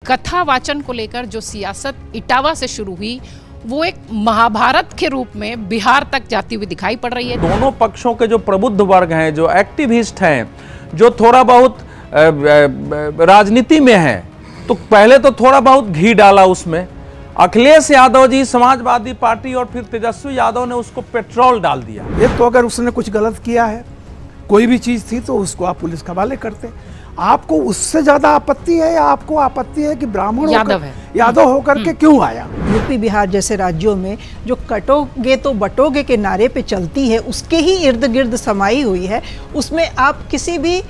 कथा वाचन को लेकर जो सियासत इटावा से शुरू हुई वो एक महाभारत के रूप में बिहार तक जाती हुई दिखाई पड़ रही है। दोनों पक्षों के जो प्रबुद्ध वर्ग हैं, जो एक्टिविस्ट हैं, जो थोड़ा बहुत राजनीति में हैं, तो पहले तो थोड़ा बहुत घी डाला उसमें। अखिलेश यादव जी समाजवादी पार्टी और फिर तेजस्वी यादव ने उसको पेट्रोल डाल दिया। एक तो अगर उसने कुछ गलत किया है, कोई भी चीज थी, तो उसको आप पुलिस के हवाले करते। आपको उससे ज्यादा आपत्ति है या आपको आपत्ति है कि ब्राह्मण यादव होकर के क्यों आया? यूपी बिहार जैसे राज्यों में जो कटोगे तो बटोगे के नारे पे चलती है, उसके ही इर्द गिर्द समाई हुई है, उसमें आप किसी भी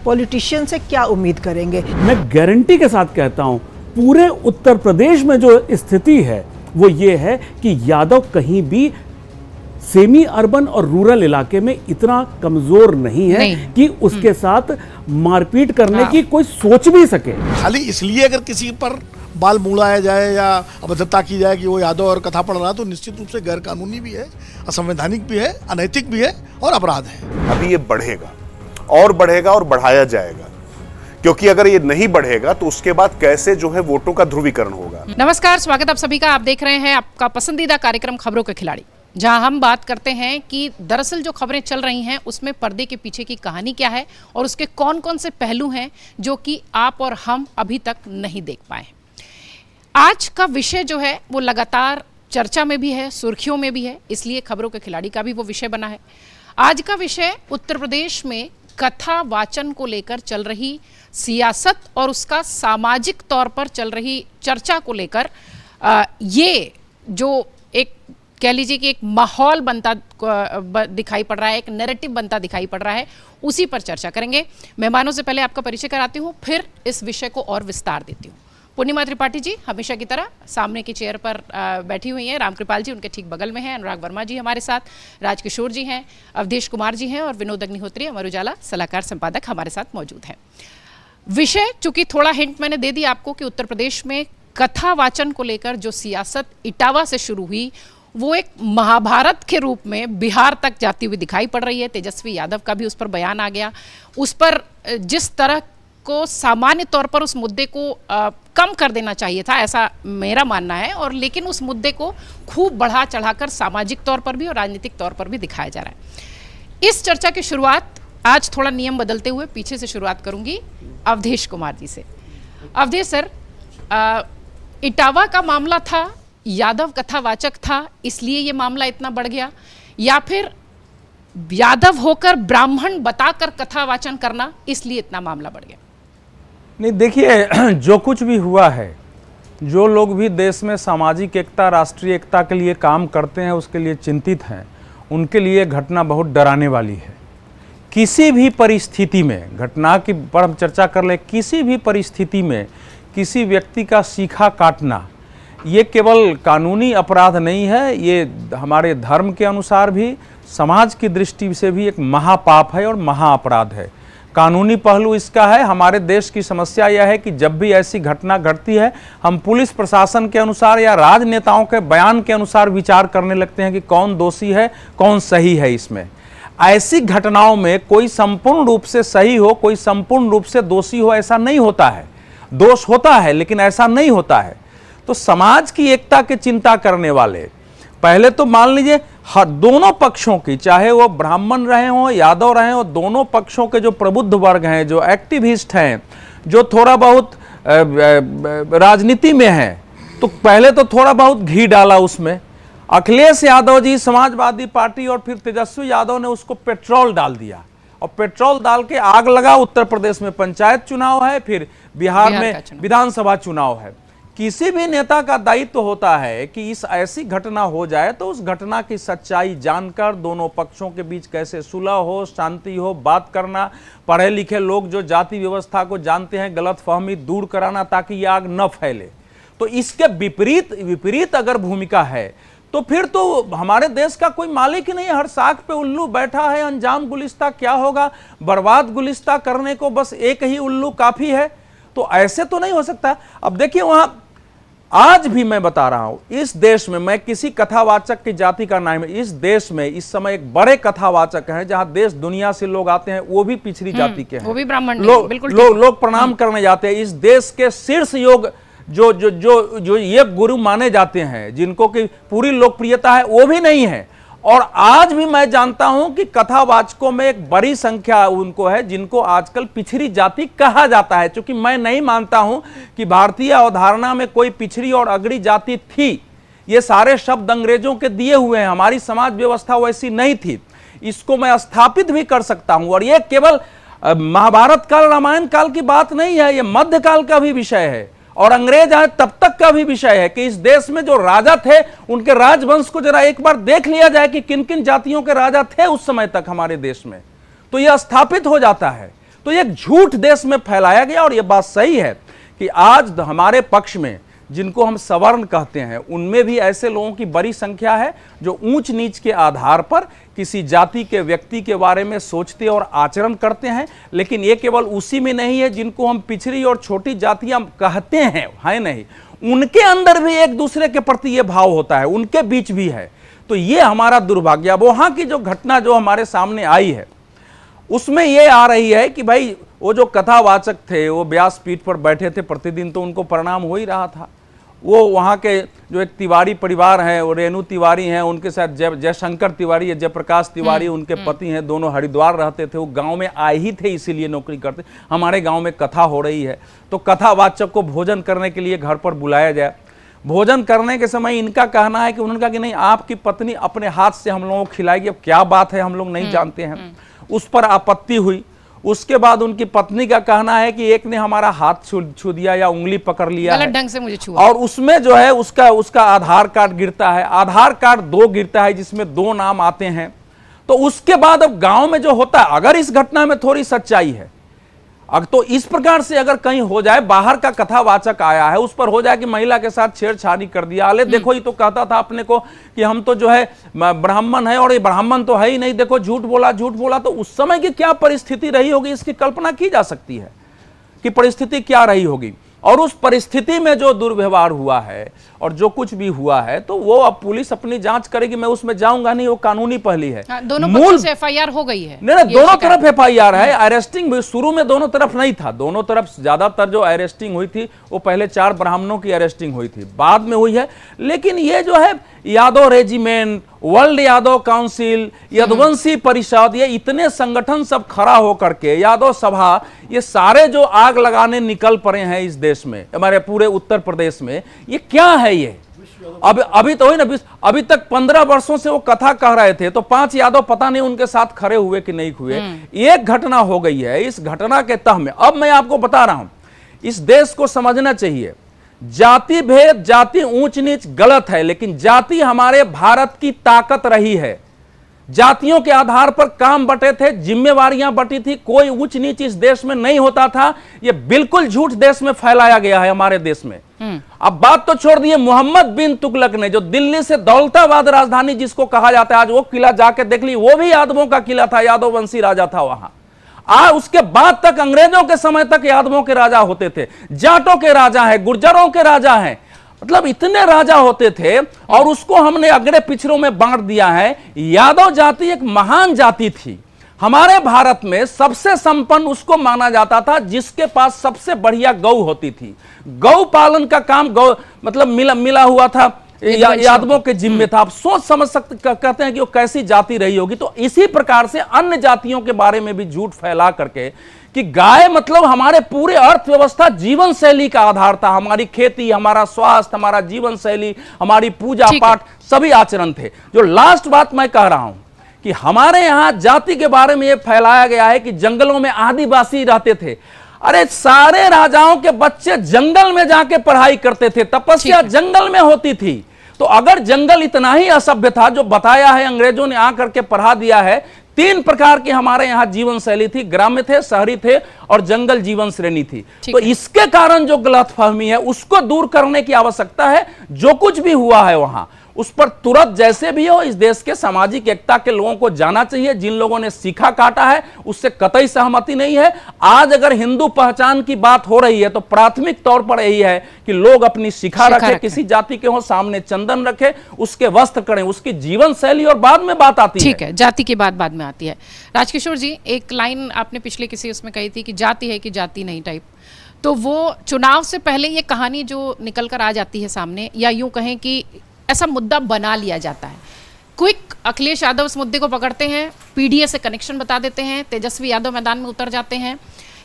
पॉलिटिशियन से क्या उम्मीद करेंगे? मैं गारंटी के साथ कहता हूं, पूरे उत्तर प्रदेश में जो स्थिति है वो ये है कि यादव कहीं भी सेमी अर्बन और रूरल इलाके में इतना कमजोर नहीं है कि उसके साथ मारपीट करने की कोई सोच भी सके। खाली इसलिए अगर किसी पर बाल मुड़ाया जाए या अभद्रता की जाए कि वो यादव और कथा पढ़ रहा है, तो निश्चित रूप से गैर कानूनी भी है, असंवैधानिक भी है, अनैतिक भी है और अपराध है। अभी ये बढ़ेगा और बढ़ेगा और बढ़ाया जाएगा, क्योंकि अगर ये नहीं बढ़ेगा तो उसके बाद कैसे जो है वोटों का ध्रुवीकरण होगा। नमस्कार, स्वागत आप सभी का। आप देख रहे हैं आपका पसंदीदा कार्यक्रम खबरों के खिलाड़ी, जहां हम बात करते हैं कि दरअसल जो खबरें चल रही हैं उसमें पर्दे के पीछे की कहानी क्या है और उसके कौन कौन से पहलू हैं जो कि आप और हम अभी तक नहीं देख पाए। आज का विषय जो है वो लगातार चर्चा में भी है, सुर्खियों में भी है, इसलिए खबरों के खिलाड़ी का भी वो विषय बना है। आज का विषय उत्तर प्रदेश में कथा वाचन को लेकर चल रही सियासत और उसका सामाजिक तौर पर चल रही चर्चा को लेकर ये जो एक कह लीजिए कि एक माहौल बनता दिखाई पड़ रहा है, एक नैरेटिव बनता दिखाई पड़ रहा है, उसी पर चर्चा करेंगे। मेहमानों से पहले आपका परिचय कराती हूँ, फिर इस विषय को और विस्तार देती हूँ। पूर्णिमा त्रिपाठी जी हमेशा की तरह सामने की चेयर पर बैठी हुई हैं, रामकृपाल जी उनके ठीक बगल में हैं, अनुराग वर्मा जी हमारे साथ, राजकिशोर जी हैं, अवधेश कुमार जी हैं और विनोद अग्निहोत्री अमर उजाला सलाहकार संपादक हमारे साथ मौजूद हैं। विषय चूंकि थोड़ा हिंट मैंने दे दिया आपको कि उत्तर प्रदेश में कथा वाचन को लेकर जो सियासत इटावा से शुरू हुई वो एक महाभारत के रूप में बिहार तक जाती हुई दिखाई पड़ रही है। तेजस्वी यादव का भी उस पर बयान आ गया। उस पर जिस तरह को सामान्य तौर पर उस मुद्दे को कम कर देना चाहिए था, ऐसा मेरा मानना है, और लेकिन उस मुद्दे को खूब बढ़ा चढ़ाकर सामाजिक तौर पर भी और राजनीतिक तौर पर भी दिखाया जा रहा है। इस चर्चा की शुरुआत आज थोड़ा नियम बदलते हुए पीछे से शुरुआत करूंगी अवधेश कुमार जी से। अवधेश सर, इटावा का मामला था, यादव कथावाचक था इसलिए ये मामला इतना बढ़ गया, या फिर यादव होकर ब्राह्मण बताकर कथा वाचन करना इसलिए इतना मामला बढ़ गया? नहीं, देखिए, जो कुछ भी हुआ है, जो लोग भी देश में सामाजिक एकता, राष्ट्रीय एकता के लिए काम करते हैं, उसके लिए चिंतित हैं, उनके लिए घटना बहुत डराने वाली है। किसी भी परिस्थिति में, घटना की पर हम चर्चा कर ले, किसी भी परिस्थिति में किसी व्यक्ति का सीखा काटना ये केवल कानूनी अपराध नहीं है, ये हमारे धर्म के अनुसार भी, समाज की दृष्टि से भी एक महापाप है और महाअपराध है। कानूनी पहलू इसका है। हमारे देश की समस्या यह है कि जब भी ऐसी घटना घटती है, हम पुलिस प्रशासन के अनुसार या राजनेताओं के बयान के अनुसार विचार करने लगते हैं कि कौन दोषी है, कौन सही है। इसमें ऐसी घटनाओं में कोई संपूर्ण रूप से सही हो, कोई संपूर्ण रूप से दोषी हो, ऐसा नहीं होता है। दोष होता है लेकिन ऐसा नहीं होता है। तो समाज की एकता की चिंता करने वाले, पहले तो मान लीजिए हर दोनों पक्षों की, चाहे वो ब्राह्मण रहे हों, यादव रहे हों, दोनों पक्षों के जो प्रबुद्ध वर्ग हैं, जो एक्टिविस्ट हैं, जो थोड़ा बहुत राजनीति में हैं, तो पहले तो थोड़ा बहुत घी डाला उसमें। अखिलेश यादव जी समाजवादी पार्टी और फिर तेजस्वी यादव ने उसको पेट्रोल डाल दिया, और पेट्रोल डाल के आग लगा। उत्तर प्रदेश में पंचायत चुनाव है, फिर बिहार में विधानसभा चुनाव है। किसी भी नेता का दायित्व होता है कि इस ऐसी घटना हो जाए तो उस घटना की सच्चाई जानकर दोनों पक्षों के बीच कैसे सुलह हो, शांति हो, बात करना, पढ़े लिखे लोग जो जाति व्यवस्था को जानते हैं, गलतफहमी दूर कराना ताकि ये आग न फैले। तो इसके विपरीत अगर भूमिका है तो फिर तो हमारे देश का कोई मालिक ही नहीं है। हर साख पे उल्लू बैठा है, अंजाम गुलिस्ता क्या होगा, बर्बाद गुलिस्ता करने को बस एक ही उल्लू काफी है। तो ऐसे तो नहीं हो सकता। अब देखिए, वहां आज भी मैं बता रहा हूं, इस देश में, मैं किसी कथावाचक की जाति का नाम, इस देश में इस समय एक बड़े कथावाचक हैं, जहां देश दुनिया से लोग आते हैं, वो भी पिछड़ी जाति के हैं, वो भी ब्राह्मण नहीं, लोग बिल्कुल लोग प्रणाम करने जाते हैं। इस देश के शीर्ष योग जो जो जो जो ये गुरु माने जाते हैं, जिनको की पूरी लोकप्रियता है, वो भी नहीं है। और आज भी मैं जानता हूं कि कथावाचकों में एक बड़ी संख्या उनको है जिनको आजकल पिछड़ी जाति कहा जाता है। क्योंकि मैं नहीं मानता हूं कि भारतीय अवधारणा में कोई पिछड़ी और अगड़ी जाति थी। ये सारे शब्द अंग्रेजों के दिए हुए हैं, हमारी समाज व्यवस्था वैसी नहीं थी। इसको मैं स्थापित भी कर सकता हूं। और ये केवल महाभारत काल, रामायण काल की बात नहीं है, ये मध्यकाल का भी विषय है और अंग्रेज आए तब तक का भी विषय है कि इस देश में जो राजा थे उनके राजवंश को जरा एक बार देख लिया जाए कि किन किन जातियों के राजा थे उस समय तक हमारे देश में, तो यह स्थापित हो जाता है। तो एक झूठ देश में फैलाया गया। और यह बात सही है कि आज हमारे पक्ष में जिनको हम सवर्ण कहते हैं, उनमें भी ऐसे लोगों की बड़ी संख्या है जो ऊंच नीच के आधार पर किसी जाति के व्यक्ति के बारे में सोचते और आचरण करते हैं। लेकिन ये केवल उसी में नहीं है जिनको हम पिछड़ी और छोटी जातियां कहते हैं, है नहीं, उनके अंदर भी एक दूसरे के प्रति ये भाव होता है, उनके बीच भी है। तो ये हमारा दुर्भाग्य। अब वहां की जो घटना जो हमारे सामने आई है उसमें ये आ रही है कि भाई वो जो कथावाचक थे वो व्यासपीठ पर बैठे थे, प्रतिदिन तो उनको प्रणाम हो ही रहा था। वो वहाँ के जो एक तिवारी परिवार है, वो रेणु तिवारी हैं, उनके साथ जयशंकर तिवारी है, जयप्रकाश तिवारी उनके पति हैं, दोनों हरिद्वार रहते थे। वो गांव में आए ही थे इसीलिए नौकरी करते। हमारे गांव में कथा हो रही है तो कथावाचक को भोजन करने के लिए घर पर बुलाया जाए। भोजन करने के समय इनका कहना है कि उन्होंने कहा कि नहीं, आपकी पत्नी अपने हाथ से हम लोगों को खिलाएगी। अब क्या बात है हम लोग नहीं जानते हैं। उस पर आपत्ति हुई। उसके बाद उनकी पत्नी का कहना है कि एक ने हमारा हाथ छू दिया या उंगली पकड़ लिया, गलत ढंग से मुझे छुआ, और उसमें जो है उसका आधार कार्ड गिरता है। आधार कार्ड 2 गिरता है जिसमें 2 नाम आते हैं। तो उसके बाद अब गांव में जो होता है, अगर इस घटना में थोड़ी सच्चाई है, तो इस प्रकार से अगर कहीं हो जाए, बाहर का कथावाचक आया है, उस पर हो जाए कि महिला के साथ छेड़छाड़ी कर दिया, अले देखो ये तो कहता था अपने को कि हम तो जो है ब्राह्मण है और ये ब्राह्मण तो है ही नहीं, देखो झूठ बोला। तो उस समय की क्या परिस्थिति रही होगी, इसकी कल्पना की जा सकती है कि परिस्थिति क्या रही होगी। और उस परिस्थिति में जो दुर्व्यवहार हुआ है और जो कुछ भी हुआ है, तो वो अब पुलिस अपनी जांच करेगी, मैं उसमें जाऊंगा नहीं, वो कानूनी पहली है। दोनों पक्षों से एफआईआर हो गई है। नहीं, दोनों तरफ एफआईआर है। अरेस्टिंग भी शुरू में दोनों तरफ नहीं था। दोनों तरफ ज्यादातर जो अरेस्टिंग हुई थी वो पहले 4 ब्राह्मणों की अरेस्टिंग हुई थी, बाद में हुई है। लेकिन ये जो है Yadav regiment, world Yadav council, Yaduvanshi परिषद, ये इतने संगठन सब खड़ा होकर के, यादव सभा, ये सारे जो आग लगाने निकल पड़े हैं इस देश में, हमारे पूरे उत्तर प्रदेश में, ये क्या है ये? अभी तो ना, अभी तक 15 वर्षों से वो कथा कह रहे थे, तो 5 यादव पता नहीं उनके साथ खड़े हुए कि नहीं हुए। एक घटना हो गई है, इस घटना के तह में अब मैं आपको बता रहा हूं, इस देश को समझना चाहिए, जाति भेद, जाति ऊंच नीच गलत है, लेकिन जाति हमारे भारत की ताकत रही है। जातियों के आधार पर काम बटे थे, जिम्मेवारियां बटी थी, कोई ऊंच नीच इस देश में नहीं होता था। यह बिल्कुल झूठ देश में फैलाया गया है हमारे देश में। अब बात तो छोड़ दिए, मोहम्मद बिन तुगलक ने जो दिल्ली से दौलताबाद राजधानी जिसको कहा जाता है, आज वो किला जाके देख ली, वो भी यादवों का किला था, यादव वंशी राजा था वहां। उसके बाद तक, अंग्रेजों के समय तक यादवों के राजा होते थे, जाटों के राजा हैं, गुर्जरों के राजा हैं, मतलब इतने राजा होते थे। और उसको हमने अगड़े पिछड़ों में बांट दिया है। यादव जाति एक महान जाति थी। हमारे भारत में सबसे संपन्न उसको माना जाता था जिसके पास सबसे बढ़िया गौ होती थी। गौ पालन का काम मतलब मिला हुआ था, यादवों के जिम्मे था। आप सोच समझ सकते, कहते हैं कि वो कैसी जाति रही होगी। तो इसी प्रकार से अन्य जातियों के बारे में भी झूठ फैला करके कि गाय मतलब हमारे पूरे अर्थव्यवस्था, जीवन शैली का आधार था। हमारी खेती, हमारा स्वास्थ्य, हमारा जीवन शैली, हमारी पूजा पाठ, सभी आचरण थे। जो लास्ट बात मैं कह रहा हूं कि हमारे यहां जाति के बारे में यह फैलाया गया है कि जंगलों में आदिवासी रहते थे। अरे सारे राजाओं के बच्चे जंगल में जाके पढ़ाई करते थे, तपस्या जंगल में होती थी। तो अगर जंगल इतना ही असभ्य था, जो बताया है अंग्रेजों ने आकर के पढ़ा दिया है, 3 प्रकार की हमारे यहां जीवन शैली थी, ग्राम्य थे, शहरी थे और जंगल जीवन श्रेणी थी। तो इसके कारण जो गलतफहमी है उसको दूर करने की आवश्यकता है। जो कुछ भी हुआ है वहां उस पर तुरंत जैसे भी हो इस देश के सामाजिक एकता के लोगों को जाना चाहिए। जिन लोगों ने सीखा काटा है उससे कतई सहमति नहीं है। आज अगर हिंदू पहचान की बात हो रही है तो प्राथमिक तौर पर यही है कि लोग अपनी शिखा रखें, किसी जाति के हो, सामने चंदन रखें, उसके वस्त्र करें, उसकी जीवन शैली, और बाद में बात आती है। ठीक है, जाति की बात बाद में आती है। राजकिशोर जी, एक लाइन आपने पिछले किसी उसमें कही थी कि जाति है कि जाति नहीं टाइप, तो वो चुनाव से पहले ये कहानी जो निकल कर आ जाती है सामने, या यूं कहें कि ऐसा मुद्दा बना लिया जाता है। क्विक अखिलेश यादव इस मुद्दे को पकड़ते हैं, पीडीए से कनेक्शन बता देते हैं, तेजस्वी यादव मैदान में उतर जाते हैं।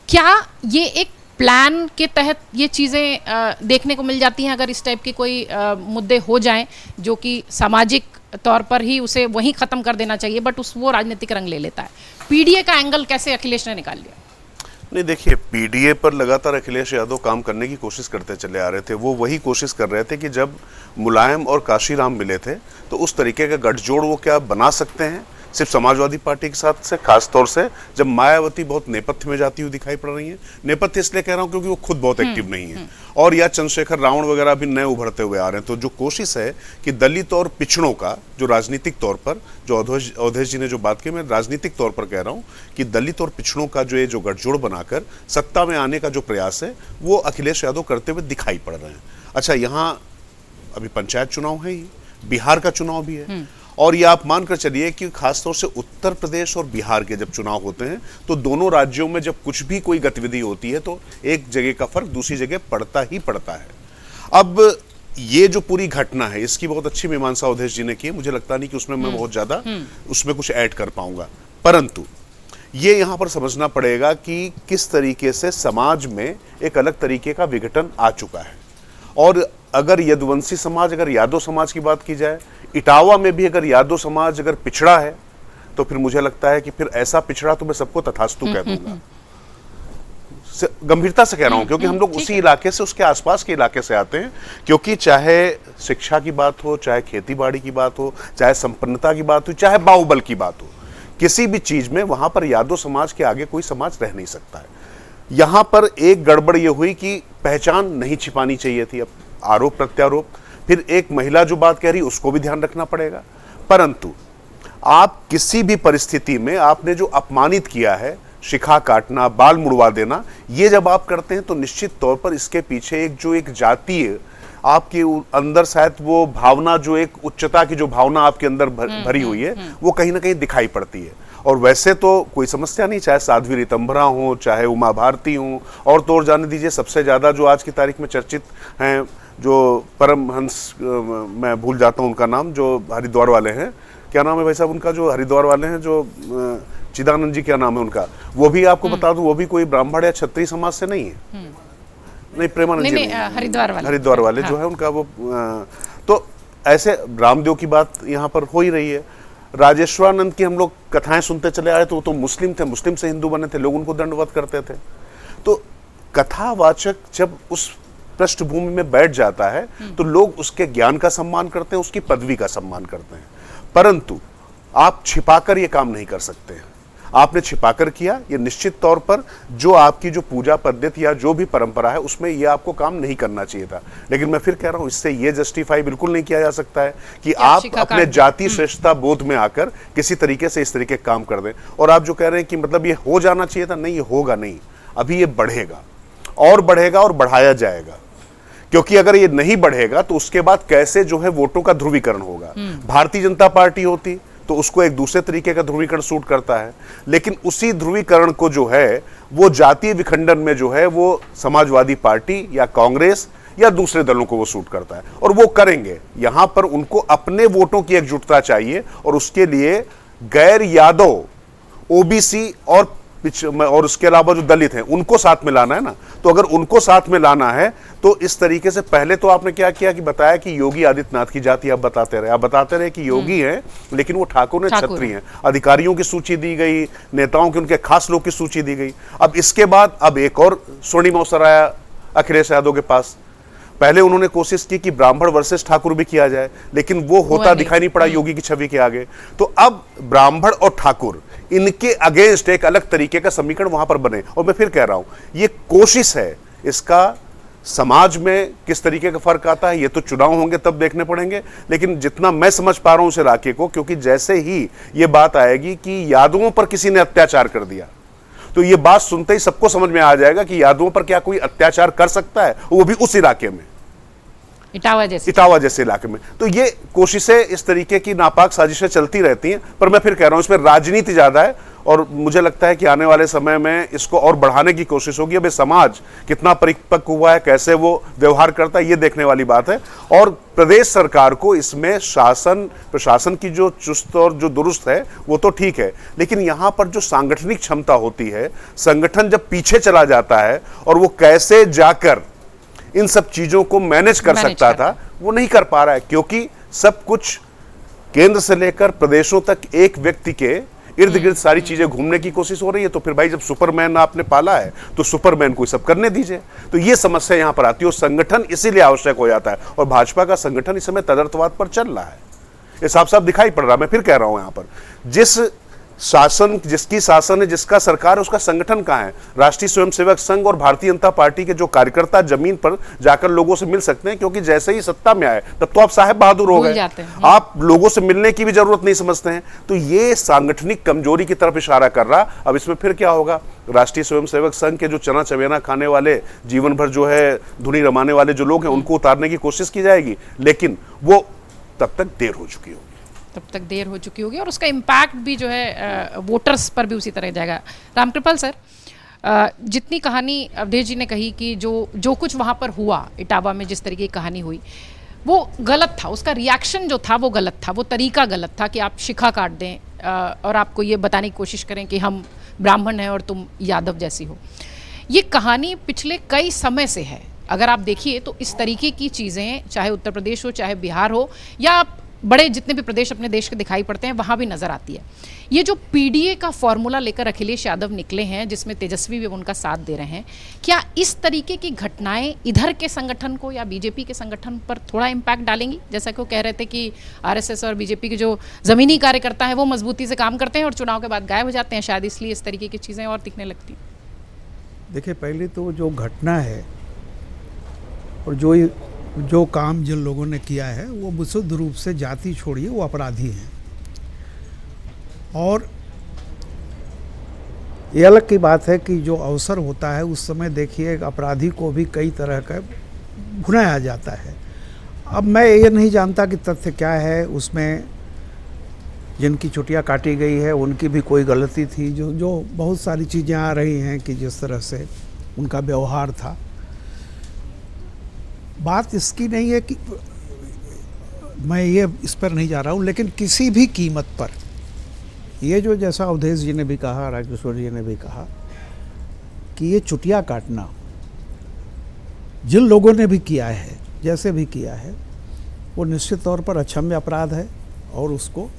क्या ये एक प्लान के तहत ये चीज़ें देखने को मिल जाती हैं अगर इस टाइप के कोई मुद्दे हो जाएं जो कि सामाजिक तौर पर ही उसे वहीं ख़त्म कर देना चाहिए, बट वो राजनीतिक रंग ले लेता है? पीडीए का एंगल कैसे अखिलेश ने निकाल लिया? नहीं, देखिए, पीडीए पर लगातार अखिलेश यादव काम करने की कोशिश करते चले आ रहे थे। वो वही कोशिश कर रहे थे कि जब मुलायम और काशीराम मिले थे तो उस तरीके का गठजोड़ वो क्या बना सकते हैं सिर्फ समाजवादी पार्टी के साथ से, खास तौर से जब मायावती बहुत नेपथ्य में जाती हुई दिखाई पड़ रही है। नेपथ्य इसलिए कह रहा हूं क्योंकि वो खुद बहुत एक्टिव नहीं है, और या चंद्रशेखर रावण वगैरह भी नए उभरते हुए आ रहे हैं। तो जो कोशिश है कि दलित और पिछड़ों का जो राजनीतिक तौर पर, जो अवधेश जी ने जो बात की, मैं राजनीतिक तौर पर कह रहा हूं कि दलित और पिछड़ों का जो ये जो गठजोड़ बनाकर सत्ता में आने का जो प्रयास है वो अखिलेश यादव करते हुए दिखाई पड़ रहे हैं। अच्छा, यहाँ अभी पंचायत चुनाव है ही, बिहार का चुनाव भी है, और ये आप मानकर चलिए कि खासतौर से उत्तर प्रदेश और बिहार के जब चुनाव होते हैं तो दोनों राज्यों में जब कुछ भी कोई गतिविधि होती है तो एक जगह का फर्क दूसरी जगह पड़ता ही पड़ता है। अब ये जो पूरी घटना है इसकी बहुत अच्छी मीमांसा अवधेश जी ने की, मुझे लगता नहीं कि उसमें मैं बहुत ज्यादा उसमें कुछ ऐड कर पाऊंगा, परंतु ये यहाँ पर समझना पड़ेगा कि किस तरीके से समाज में एक अलग तरीके का विघटन आ चुका है। और अगर यदुवंशी समाज, अगर यादव समाज की बात की जाए, इटावा में भी अगर यादव समाज अगर पिछड़ा है तो फिर मुझे लगता है कि फिर ऐसा पिछड़ा तो मैं सबको तथास्तु कह दूंगा। गंभीरता से कह रहा हूं क्योंकि हम लोग उसी इलाके से, उसके आसपास के इलाके से आते हैं। क्योंकि चाहे शिक्षा की बात हो, चाहे खेती बाड़ी की बात हो, चाहे संपन्नता की बात हो, चाहे बाहुबल की बात हो, किसी भी चीज में वहां पर यादव समाज के आगे कोई समाज रह नहीं सकता है। यहां पर एक गड़बड़ यह हुई कि पहचान नहीं छिपानी चाहिए थी। अब आरोप प्रत्यारोप, फिर एक महिला जो बात कह रही उसको भी ध्यान रखना पड़ेगा। परंतु आप किसी भी परिस्थिति में आपने जो अपमानित किया है, शिखा काटना, बाल मुड़वा देना, ये जब आप करते हैं तो निश्चित तौर पर इसके पीछे एक जातीय आपके अंदर शायद वो भावना, जो एक उच्चता की जो भावना आपके अंदर भरी हुई है, वो कहीं ना कहीं दिखाई पड़ती है। और वैसे तो कोई समस्या नहीं, चाहे साध्वी ऋतंभरा हो, चाहे उमा भारती हो, और तो और जाने दीजिए सबसे ज्यादा जो आज की तारीख में चर्चित हैं, जो परमहंस, मैं भूल जाता हूं उनका नाम, जो हरिद्वार वाले हैं, क्या नाम है भाई साहब उनका, जो हरिद्वार वाले हैं, जो चिदानंद जी, क्या नाम है उनका, वो भी आपको बता दूं, वो भी कोई ब्राह्मण या क्षत्रिय समाज से नहीं है। नहीं, प्रेमानंद जी हरिद्वार वाले जो है उनका वो, तो ऐसे रामदेव की बात यहाँ पर हो ही रही है। राजेश्वरानंद की हम लोग कथाएं सुनते चले आए तो वो तो मुस्लिम थे, मुस्लिम से हिंदू बने थे, लोग उनको दंडवत करते थे। तो कथावाचक जब उस पृष्ठभूमि में बैठ जाता है तो लोग उसके ज्ञान का सम्मान करते हैं, उसकी पदवी का सम्मान करते हैं। परंतु आप छिपाकर ये काम नहीं कर सकते हैं। आपने छिपाकर किया, ये निश्चित तौर पर जो आपकी जो पूजा पद्धति या जो भी परंपरा है उसमें ये आपको काम नहीं करना चाहिए था। लेकिन मैं फिर कह रहा हूं, इससे ये जस्टिफाई बिल्कुल नहीं किया जा सकता है कि आप अपने जाति श्रेष्ठता बोध में आकर किसी तरीके से इस तरीके काम कर दें। और आप जो कह रहे हैं कि मतलब ये हो जाना चाहिए था, नहीं, ये होगा नहीं, अभी ये बढ़ेगा और बढ़ेगा और बढ़ाया जाएगा। क्योंकि अगर ये नहीं बढ़ेगा तो उसके बाद कैसे जो है वोटों का ध्रुवीकरण होगा। भारतीय जनता पार्टी होती तो उसको एक दूसरे तरीके का ध्रुवीकरण सूट करता है, लेकिन उसी ध्रुवीकरण को जो है वो जातीय विखंडन में जो है वो समाजवादी पार्टी या कांग्रेस या दूसरे दलों को वो सूट करता है, और वो करेंगे। यहां पर उनको अपने वोटों की एकजुटता चाहिए, और उसके लिए गैर यादव, ओबीसी और उसके अलावा जो दलित हैं उनको साथ में लाना है ना। तो अगर उनको साथ में लाना है तो इस तरीके से पहले तो आपने क्या किया कि बताया कि योगी आदित्यनाथ की जाति आप बताते रहे कि योगी हैं, लेकिन वो ठाकुर ने, छत्री हैं। अधिकारियों की सूची दी गई, नेताओं की, उनके खास लोग की सूची दी गई। अब इसके बाद अब एक और स्वर्णिम अवसर आया अखिलेश यादव के पास। पहले उन्होंने कोशिश की कि ब्राह्मण वर्सेस ठाकुर भी किया जाए, लेकिन वो होता दिखाई नहीं पड़ा योगी की छवि के आगे। तो अब ब्राह्मण और ठाकुर, इनके अगेंस्ट एक अलग तरीके का समीकरण वहां पर बने। और मैं फिर कह रहा हूं, ये कोशिश है, इसका समाज में किस तरीके का फर्क आता है ये तो चुनाव होंगे तब देखने पड़ेंगे। लेकिन जितना मैं समझ पा रहा हूं उस इलाके को, क्योंकि जैसे ही ये बात आएगी कि यादवों पर किसी ने अत्याचार कर दिया, तो ये बात सुनते ही सबको समझ में आ जाएगा कि यादवों पर क्या कोई अत्याचार कर सकता है, वो भी उस इलाके में, इटावा जैसे इलाके में। तो ये कोशिशें इस तरीके की नापाक साजिशें चलती रहती हैं। पर मैं फिर कह रहा हूं इसमें राजनीति ज्यादा है और मुझे लगता है कि आने वाले समय में इसको और बढ़ाने की कोशिश होगी। अब समाज कितना परिपक्व हुआ है, कैसे वो व्यवहार करता है, ये देखने वाली बात है। और प्रदेश सरकार को इसमें शासन प्रशासन की जो चुस्त और जो दुरुस्त है वो तो ठीक है, लेकिन यहां पर जो सांगठनिक क्षमता होती है, संगठन जब पीछे चला जाता है और वो कैसे जाकर इन सब चीजों को मैनेज कर सकता था, वो नहीं कर पा रहा है। क्योंकि सब कुछ केंद्र से लेकर प्रदेशों तक एक व्यक्ति के इर्द गिर्द सारी चीजें घूमने की कोशिश हो रही है। तो फिर भाई जब सुपरमैन आपने पाला है तो सुपरमैन को सब करने दीजिए। तो ये समस्या यहां पर आती है और संगठन इसीलिए आवश्यक हो जाता है। और भाजपा का संगठन इस समय तदर्थवाद पर चल रहा है, ये साफ साफ दिखाई पड़ रहा है। मैं फिर कह रहा हूं, यहां पर जिस शासन जिसकी शासन है, जिसका सरकार है, उसका संगठन कहां है? राष्ट्रीय स्वयंसेवक संघ और भारतीय जनता पार्टी के जो कार्यकर्ता जमीन पर जाकर लोगों से मिल सकते हैं, क्योंकि जैसे ही सत्ता में आए तब तो आप साहेब बहादुर हो गए, आप लोगों से मिलने की भी जरूरत नहीं समझते हैं। तो ये सांगठनिक कमजोरी की तरफ इशारा कर रहा। अब इसमें फिर क्या होगा? राष्ट्रीय स्वयंसेवक संघ के जो चना चवेना खाने वाले, जीवन भर जो है धुनी रमाने वाले जो लोग हैं, उनको उतारने की कोशिश की जाएगी, लेकिन वो तब तक देर हो चुकी होगी। और उसका इम्पैक्ट भी जो है वोटर्स पर भी उसी तरह जाएगा। रामकृपाल सर, जितनी कहानी अवधेश जी ने कही कि जो कुछ वहाँ पर हुआ इटावा में, जिस तरीके की कहानी हुई वो गलत था, उसका रिएक्शन जो था वो गलत था, वो तरीका गलत था कि आप शिखा काट दें और आपको ये बताने की कोशिश करें कि हम ब्राह्मण हैं और तुम यादव जैसी हो। ये कहानी पिछले कई समय से है। अगर आप देखिए तो इस तरीके की चीज़ें चाहे उत्तर प्रदेश हो, चाहे बिहार हो, या आप बड़े जितने भी प्रदेश अपने देश के दिखाई पड़ते हैं वहाँ भी नज़र आती है। ये जो पीडीए का फॉर्मूला लेकर अखिलेश यादव निकले हैं, जिसमें तेजस्वी भी उनका साथ दे रहे हैं, क्या इस तरीके की घटनाएं इधर के संगठन को या बीजेपी के संगठन पर थोड़ा इम्पैक्ट डालेंगी? जैसा कि वो कह रहे थे कि आरएसएस और बीजेपी के जो ज़मीनी कार्यकर्ता हैं वो मजबूती से काम करते हैं और चुनाव के बाद गायब हो जाते हैं, शायद इसलिए इस तरीके की चीज़ें और दिखने लगती। देखिए, पहले तो जो घटना है और जो काम जिन लोगों ने किया है वो विशुद्ध रूप से जाति छोड़िए, वो अपराधी हैं। और ये अलग की बात है कि जो अवसर होता है उस समय देखिए एक अपराधी को भी कई तरह का भुनाया जाता है। अब मैं ये नहीं जानता कि तथ्य क्या है उसमें, जिनकी छुट्टियां काटी गई है उनकी भी कोई गलती थी, जो बहुत सारी चीज़ें आ रही हैं कि जिस तरह से उनका व्यवहार था। बात इसकी नहीं है कि मैं ये इस पर नहीं जा रहा हूँ, लेकिन किसी भी कीमत पर ये जो, जैसा अवधेश जी ने भी कहा, राजकिशोर जी ने भी कहा कि ये चुटिया काटना जिन लोगों ने भी किया है, जैसे भी किया है, वो निश्चित तौर पर अक्षम्य अपराध है और उसको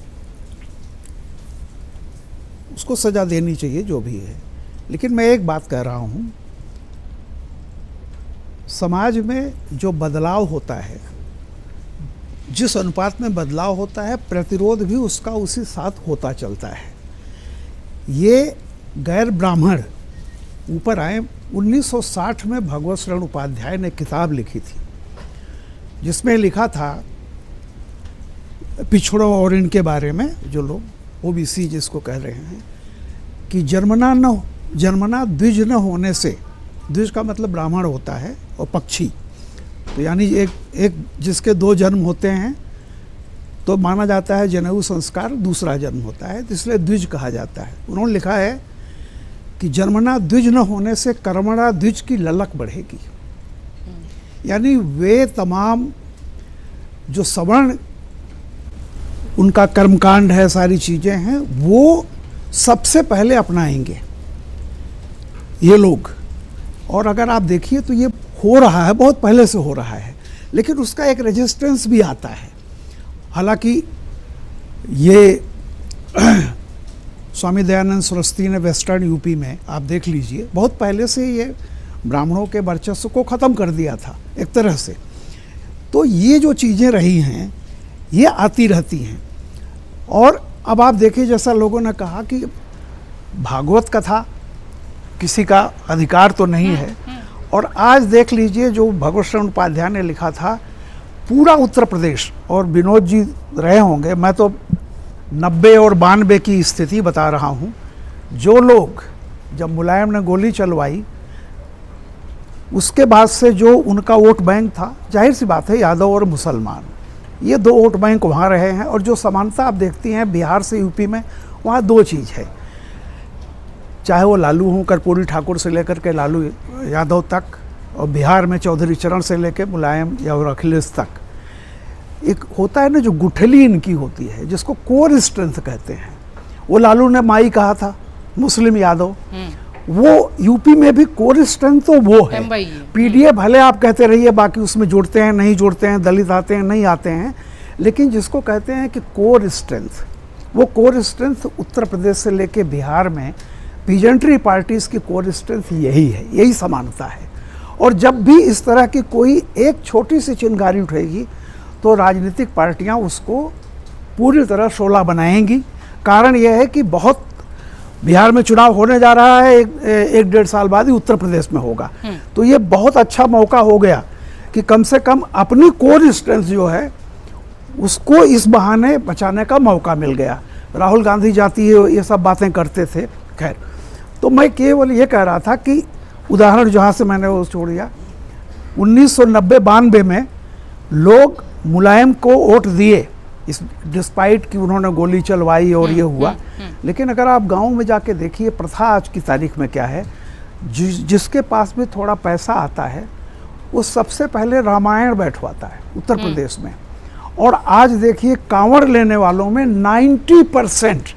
सज़ा देनी चाहिए जो भी है। लेकिन मैं एक बात कह रहा हूँ, समाज में जो बदलाव होता है, जिस अनुपात में बदलाव होता है, प्रतिरोध भी उसका उसी साथ होता चलता है। ये गैर ब्राह्मण ऊपर आए। 1960 में भगवत शरण उपाध्याय ने किताब लिखी थी जिसमें लिखा था पिछड़ों और इनके बारे में, जो लोग ओबीसी जिसको कह रहे हैं, कि जन्मना द्विज न होने से, द्विज का मतलब ब्राह्मण होता है और पक्षी, तो यानी एक जिसके दो जन्म होते हैं तो माना जाता है जनेऊ संस्कार दूसरा जन्म होता है, इसलिए द्विज कहा जाता है। उन्होंने लिखा है कि जन्मना द्विज न होने से कर्मणा द्विज की ललक बढ़ेगी। यानी वे तमाम जो सवर्ण उनका कर्मकांड है, सारी चीज़ें हैं, वो सबसे पहले अपनाएंगे ये लोग। और अगर आप देखिए तो ये हो रहा है, बहुत पहले से हो रहा है, लेकिन उसका एक रेजिस्टेंस भी आता है। हालांकि ये स्वामी दयानंद सरस्वती ने वेस्टर्न यूपी में, आप देख लीजिए, बहुत पहले से ये ब्राह्मणों के वर्चस्व को ख़त्म कर दिया था एक तरह से। तो ये जो चीज़ें रही हैं ये आती रहती हैं। और अब आप देखिए, जैसा लोगों ने कहा कि भागवत कथा किसी का अधिकार तो नहीं है, और आज देख लीजिए जो भगवत शरण उपाध्याय ने लिखा था, पूरा उत्तर प्रदेश, और विनोद जी रहे होंगे, मैं तो 90 और 92 की स्थिति बता रहा हूँ। जो लोग जब मुलायम ने गोली चलवाई उसके बाद से जो उनका वोट बैंक था, जाहिर सी बात है यादव और मुसलमान, ये दो वोट बैंक वहाँ रहे हैं। और जो समानता आप देखती हैं बिहार से यूपी में, वहाँ दो चीज़ है, चाहे वो लालू हों, कर्पूरी ठाकुर से लेकर के लालू यादव तक, और बिहार में चौधरी चरण से लेकर मुलायम या और अखिलेश तक, एक होता है ना जो गुठली इनकी होती है, जिसको कोर स्ट्रेंथ कहते हैं। वो लालू ने माई कहा था, मुस्लिम यादव, वो यूपी में भी कोर स्ट्रेंथ तो वो है। पीडीए भले आप कहते रहिए बाकी उसमें जुड़ते हैं नहीं जुड़ते हैं, दलित आते हैं नहीं आते हैं, लेकिन जिसको कहते हैं कि कोर स्ट्रेंथ, वो कोर स्ट्रेंथ उत्तर प्रदेश से लेके बिहार में पीजेंट्री पार्टीज की कोर स्ट्रेंथ यही है, यही समानता है। और जब भी इस तरह की कोई एक छोटी सी चिंगारी उठेगी तो राजनीतिक पार्टियां उसको पूरी तरह शोला बनाएंगी। कारण यह है कि बहुत बिहार में चुनाव होने जा रहा है, एक डेढ़ साल बाद ही उत्तर प्रदेश में होगा, तो ये बहुत अच्छा मौका हो गया कि कम से कम अपनी कोर स्ट्रेंथ जो है उसको इस बहाने बचाने का मौका मिल गया। राहुल गांधी जाती है, ये सब बातें करते थे। खैर, तो मैं केवल ये कह रहा था कि उदाहरण जहाँ से मैंने वो छोड़ दिया, 1990-92 में लोग मुलायम को वोट दिए, इस डिस्पाइट कि उन्होंने गोली चलवाई और ये हुआ। लेकिन अगर आप गांव में जाके देखिए प्रथा आज की तारीख में क्या है, जिसके पास भी थोड़ा पैसा आता है वो सबसे पहले रामायण बैठवाता है उत्तर प्रदेश में। और आज देखिए कांवड़ लेने वालों में 90%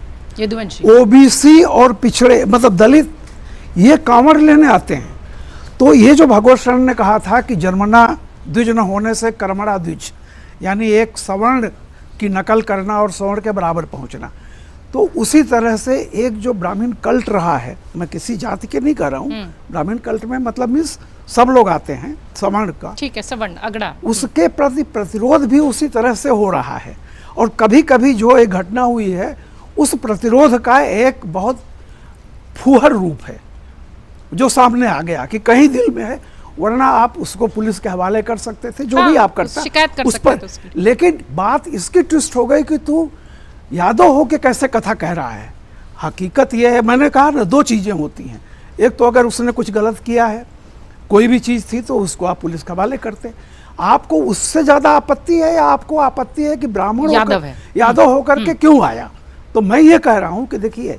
ओबीसी और पिछड़े मतलब दलित ये कांवड़ लेने आते हैं। तो ये जो भगवत शरण ने कहा था कि जन्मना द्विज न होने से कर्मणा द्विज, यानी एक सवर्ण की नकल करना और सवर्ण के बराबर पहुंचना, तो उसी तरह से एक जो ब्राह्मण कल्ट रहा है, मैं किसी जाति के नहीं कह रहा हूँ, ब्राह्मण कल्ट में मतलब मीन्स सब लोग आते हैं सवर्ण का, ठीक है, सवर्ण अगड़ा, उसके प्रति प्रतिरोध भी उसी तरह से हो रहा है। और कभी कभी जो एक घटना हुई है उस प्रतिरोध का एक बहुत फूहड़ रूप है जो सामने आ गया कि कहीं दिल में है, वरना आप उसको पुलिस के हवाले कर सकते थे, जो भी आप करता शिकायत कर उस सकते पर। थे। लेकिन बात इसकी ट्विस्ट हो गई कि तू यादव हो के कैसे कथा कह रहा है। हकीकत यह है, मैंने कहा ना, दो चीज़ें होती हैं, एक तो अगर उसने कुछ गलत किया है, कोई भी चीज़ थी, तो उसको आप पुलिस के हवाले करते। आपको उससे ज़्यादा आपत्ति है या आपको आपत्ति है कि ब्राह्मण यादव होकर के क्यों आया? तो मैं ये कह रहा हूँ कि देखिए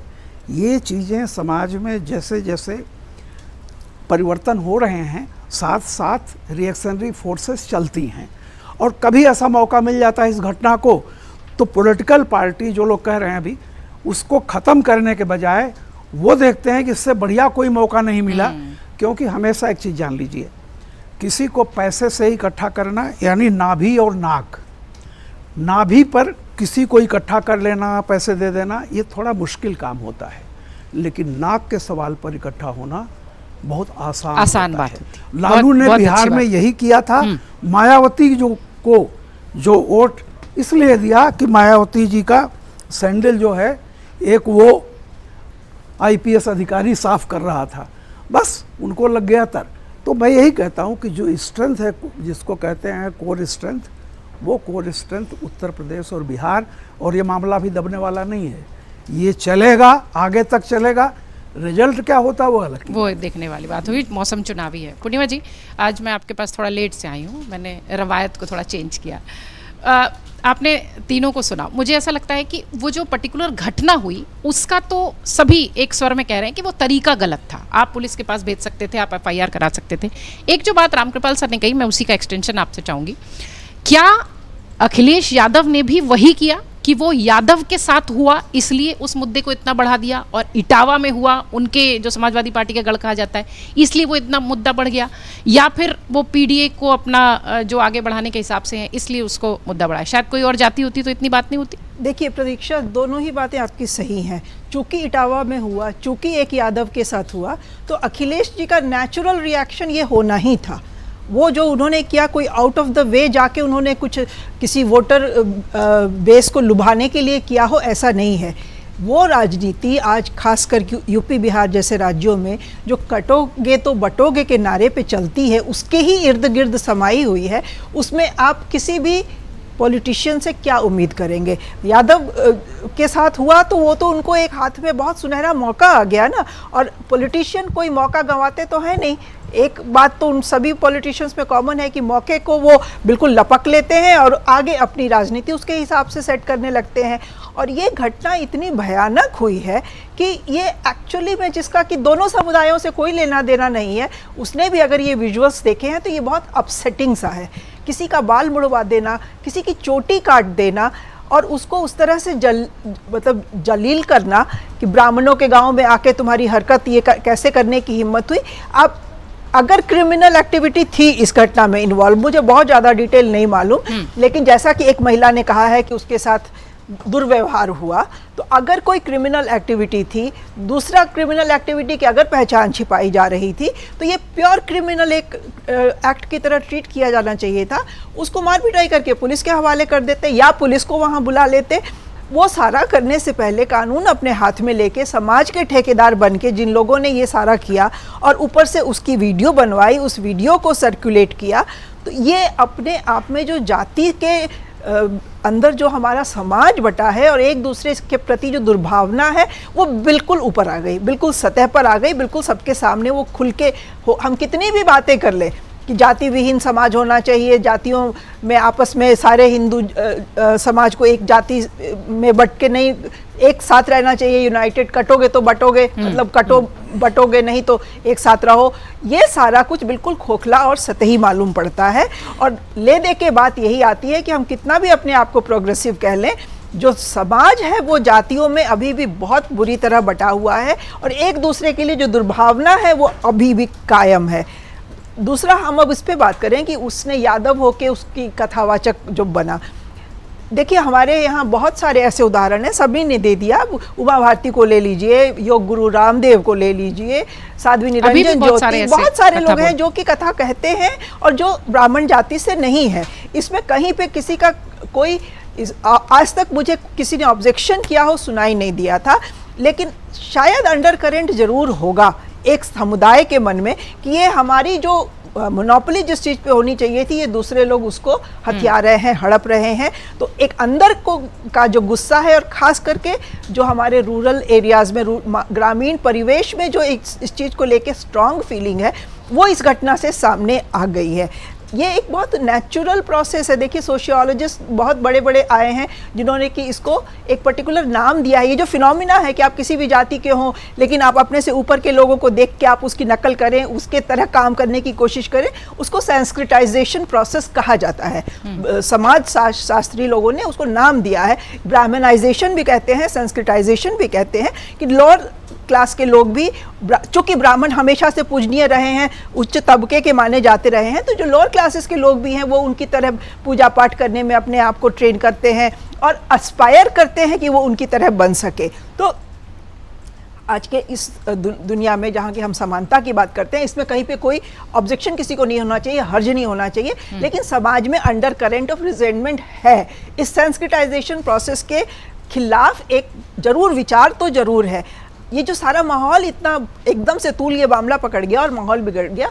ये चीज़ें समाज में जैसे जैसे परिवर्तन हो रहे हैं, साथ साथ रिएक्शनरी फोर्सेस चलती हैं। और कभी ऐसा मौका मिल जाता है इस घटना को, तो पॉलिटिकल पार्टी जो लोग कह रहे हैं अभी, उसको ख़त्म करने के बजाय वो देखते हैं कि इससे बढ़िया कोई मौका नहीं मिला। क्योंकि हमेशा एक चीज़ जान लीजिए, किसी को पैसे से इकट्ठा करना, यानी नाभि और नाक, नाभि पर किसी को इकट्ठा कर लेना, पैसे दे देना, ये थोड़ा मुश्किल काम होता है। लेकिन नाक के सवाल पर इकट्ठा होना बहुत आसान बात है। लालू ने बिहार में यही किया था। मायावती जो वोट इसलिए दिया कि मायावती जी का सैंडल जो है एक वो आईपीएस अधिकारी साफ कर रहा था, बस उनको लग गया तर। तो मैं यही कहता हूँ कि जो स्ट्रेंथ है जिसको कहते हैं कोर स्ट्रेंथ, वो कोर स्ट्रेंथ उत्तर प्रदेश और बिहार, और ये मामला भी दबने वाला नहीं है, ये चलेगा, आगे तक चलेगा। रिजल्ट क्या होता है वो अलग, वो देखने वाली बात हुई। मौसम चुनावी है। पूर्णिमा जी, आज मैं आपके पास थोड़ा लेट से आई हूँ, मैंने रवायत को थोड़ा चेंज किया। आपने तीनों को सुना, मुझे ऐसा लगता है कि वो जो पर्टिकुलर घटना हुई उसका तो सभी एक स्वर में कह रहे हैं कि वो तरीका गलत था। आप पुलिस के पास भेज सकते थे, आप एफआईआर करा सकते थे। एक जो बात रामकृपाल सर ने कही, मैं उसी का एक्सटेंशन आपसे चाहूँगी, क्या अखिलेश यादव ने भी वही किया कि वो यादव के साथ हुआ इसलिए उस मुद्दे को इतना बढ़ा दिया, और इटावा में हुआ, उनके जो समाजवादी पार्टी का गढ़ कहा जाता है, इसलिए वो इतना मुद्दा बढ़ गया, या फिर वो पीडीए को अपना जो आगे बढ़ाने के हिसाब से है इसलिए उसको मुद्दा बढ़ाया? शायद कोई और जाति होती तो इतनी बात नहीं होती। देखिए प्रतीक्षा, दोनों ही बातें आपकी सही हैं। चूंकि इटावा में हुआ, चूंकि एक यादव के साथ हुआ, तो अखिलेश जी का नेचुरल रिएक्शन ये होना ही था। वो जो उन्होंने किया, कोई आउट ऑफ द वे जाके उन्होंने कुछ किसी वोटर बेस को लुभाने के लिए किया हो, ऐसा नहीं है। वो राजनीति आज खासकर यूपी बिहार जैसे राज्यों में जो कटोगे तो बटोगे के नारे पे चलती है, उसके ही इर्द गिर्द समाई हुई है। उसमें आप किसी भी पॉलिटिशियन से क्या उम्मीद करेंगे? यादव के साथ हुआ तो वो तो उनको एक हाथ में बहुत सुनहरा मौका आ गया ना, और पॉलिटिशियन कोई मौका गंवाते तो है नहीं। एक बात तो उन सभी पॉलिटिशियंस में कॉमन है कि मौके को वो बिल्कुल लपक लेते हैं और आगे अपनी राजनीति उसके हिसाब से सेट करने लगते हैं। और ये घटना इतनी भयानक हुई है कि ये एक्चुअली में, जिसका कि दोनों समुदायों से कोई लेना देना नहीं है, उसने भी अगर ये विजुअल्स देखे हैं तो ये बहुत अपसेटिंग सा है। किसी का बाल मुड़वा देना, किसी की चोटी काट देना और उसको उस तरह से जलील करना कि ब्राह्मणों के गांव में आके तुम्हारी हरकत ये कैसे करने की हिम्मत हुई। अब अगर क्रिमिनल एक्टिविटी थी इस घटना में इन्वॉल्व, मुझे बहुत ज़्यादा डिटेल नहीं मालूम, लेकिन जैसा कि एक महिला ने कहा है कि उसके साथ दुर्व्यवहार हुआ, तो अगर कोई क्रिमिनल एक्टिविटी थी, दूसरा क्रिमिनल एक्टिविटी की अगर पहचान छिपाई जा रही थी, तो ये प्योर क्रिमिनल एक एक्ट की तरह ट्रीट किया जाना चाहिए था। उसको मार पिटाई करके पुलिस के हवाले कर देते या पुलिस को वहाँ बुला लेते। वो सारा करने से पहले कानून अपने हाथ में लेके समाज के ठेकेदार बन के जिन लोगों ने ये सारा किया और ऊपर से उसकी वीडियो बनवाई, उस वीडियो को सर्कुलेट किया, तो ये अपने आप में जो जाति के अंदर जो हमारा समाज बटा है और एक दूसरे के प्रति जो दुर्भावना है वो बिल्कुल ऊपर आ गई, बिल्कुल सतह पर आ गई, बिल्कुल सबके सामने वो खुल के हम कितनी भी बातें कर ले कि जाति विहीन समाज होना चाहिए, जातियों में आपस में सारे हिंदू समाज को एक जाति में बट के नहीं, एक साथ रहना चाहिए, यूनाइटेड, कटोगे तो बटोगे, मतलब कटो बटोगे नहीं तो एक साथ रहो, ये सारा कुछ बिल्कुल खोखला और सतही मालूम पड़ता है। और ले दे के बात यही आती है कि हम कितना भी अपने आप को प्रोग्रेसिव कह लें, जो समाज है वो जातियों में अभी भी बहुत बुरी तरह बटा हुआ है और एक दूसरे के लिए जो दुर्भावना है वो अभी भी कायम है। दूसरा, हम अब इस पे बात करें कि उसने यादव होके उसकी कथावाचक जो बना, देखिए हमारे यहाँ बहुत सारे ऐसे उदाहरण हैं, सभी ने दे दिया। उमा भारती को ले लीजिए, योग गुरु रामदेव को ले लीजिए, साध्वी निरंजन ज्योति, बहुत सारे लोग हैं जो कि कथा कहते हैं और जो ब्राह्मण जाति से नहीं है। इसमें कहीं पे किसी का कोई आज तक मुझे किसी ने ऑब्जेक्शन किया हो सुनाई नहीं दिया था, लेकिन शायद अंडर करेंट जरूर होगा एक समुदाय के मन में कि ये हमारी जो मोनोपोली जिस चीज़ पे होनी चाहिए थी, ये दूसरे लोग उसको हथिया रहे हैं, हड़प रहे हैं। तो एक अंदर को का जो गुस्सा है और ख़ास करके जो हमारे रूरल एरियाज़ में, ग्रामीण परिवेश में जो इस चीज़ को लेके स्ट्रॉन्ग फीलिंग है, वो इस घटना से सामने आ गई है। ये एक बहुत नेचुरल प्रोसेस है। देखिए सोशियोलॉजिस्ट बहुत बड़े बड़े आए हैं जिन्होंने कि इसको एक पर्टिकुलर नाम दिया है। ये जो फिनोमिना है कि आप किसी भी जाति के हों लेकिन आप अपने से ऊपर के लोगों को देख के आप उसकी नकल करें, उसके तरह काम करने की कोशिश करें, उसको संस्कृताइजेशन प्रोसेस कहा जाता है। समाज शास्त्री लोगों ने उसको नाम दिया है, ब्राह्मणाइजेशन भी कहते हैं, संस्कृताइजेशन भी कहते हैं कि लोअर क्लास के लोग भी, चूंकि ब्राह्मण हमेशा से पूजनीय रहे हैं, उच्च तबके के माने जाते रहे हैं, तो जो लोअर क्लासेस के लोग भी हैं वो उनकी तरह पूजा पाठ करने में अपने आप को ट्रेन करते हैं और एस्पायर करते हैं कि वो उनकी तरह बन सके। तो आज के इस दुनिया में जहाँ की हम समानता की बात करते हैं, इसमें कहीं पे कोई ऑब्जेक्शन किसी को नहीं होना चाहिए, हर्ज नहीं होना चाहिए, लेकिन समाज में अंडर करेंट ऑफ रिजेंटमेंट है। इस सेंसिटाइजेशन प्रोसेस के खिलाफ एक जरूर विचार तो जरूर है। ये जो सारा माहौल इतना एकदम से तूल ये मामला पकड़ गया और माहौल बिगड़ गया,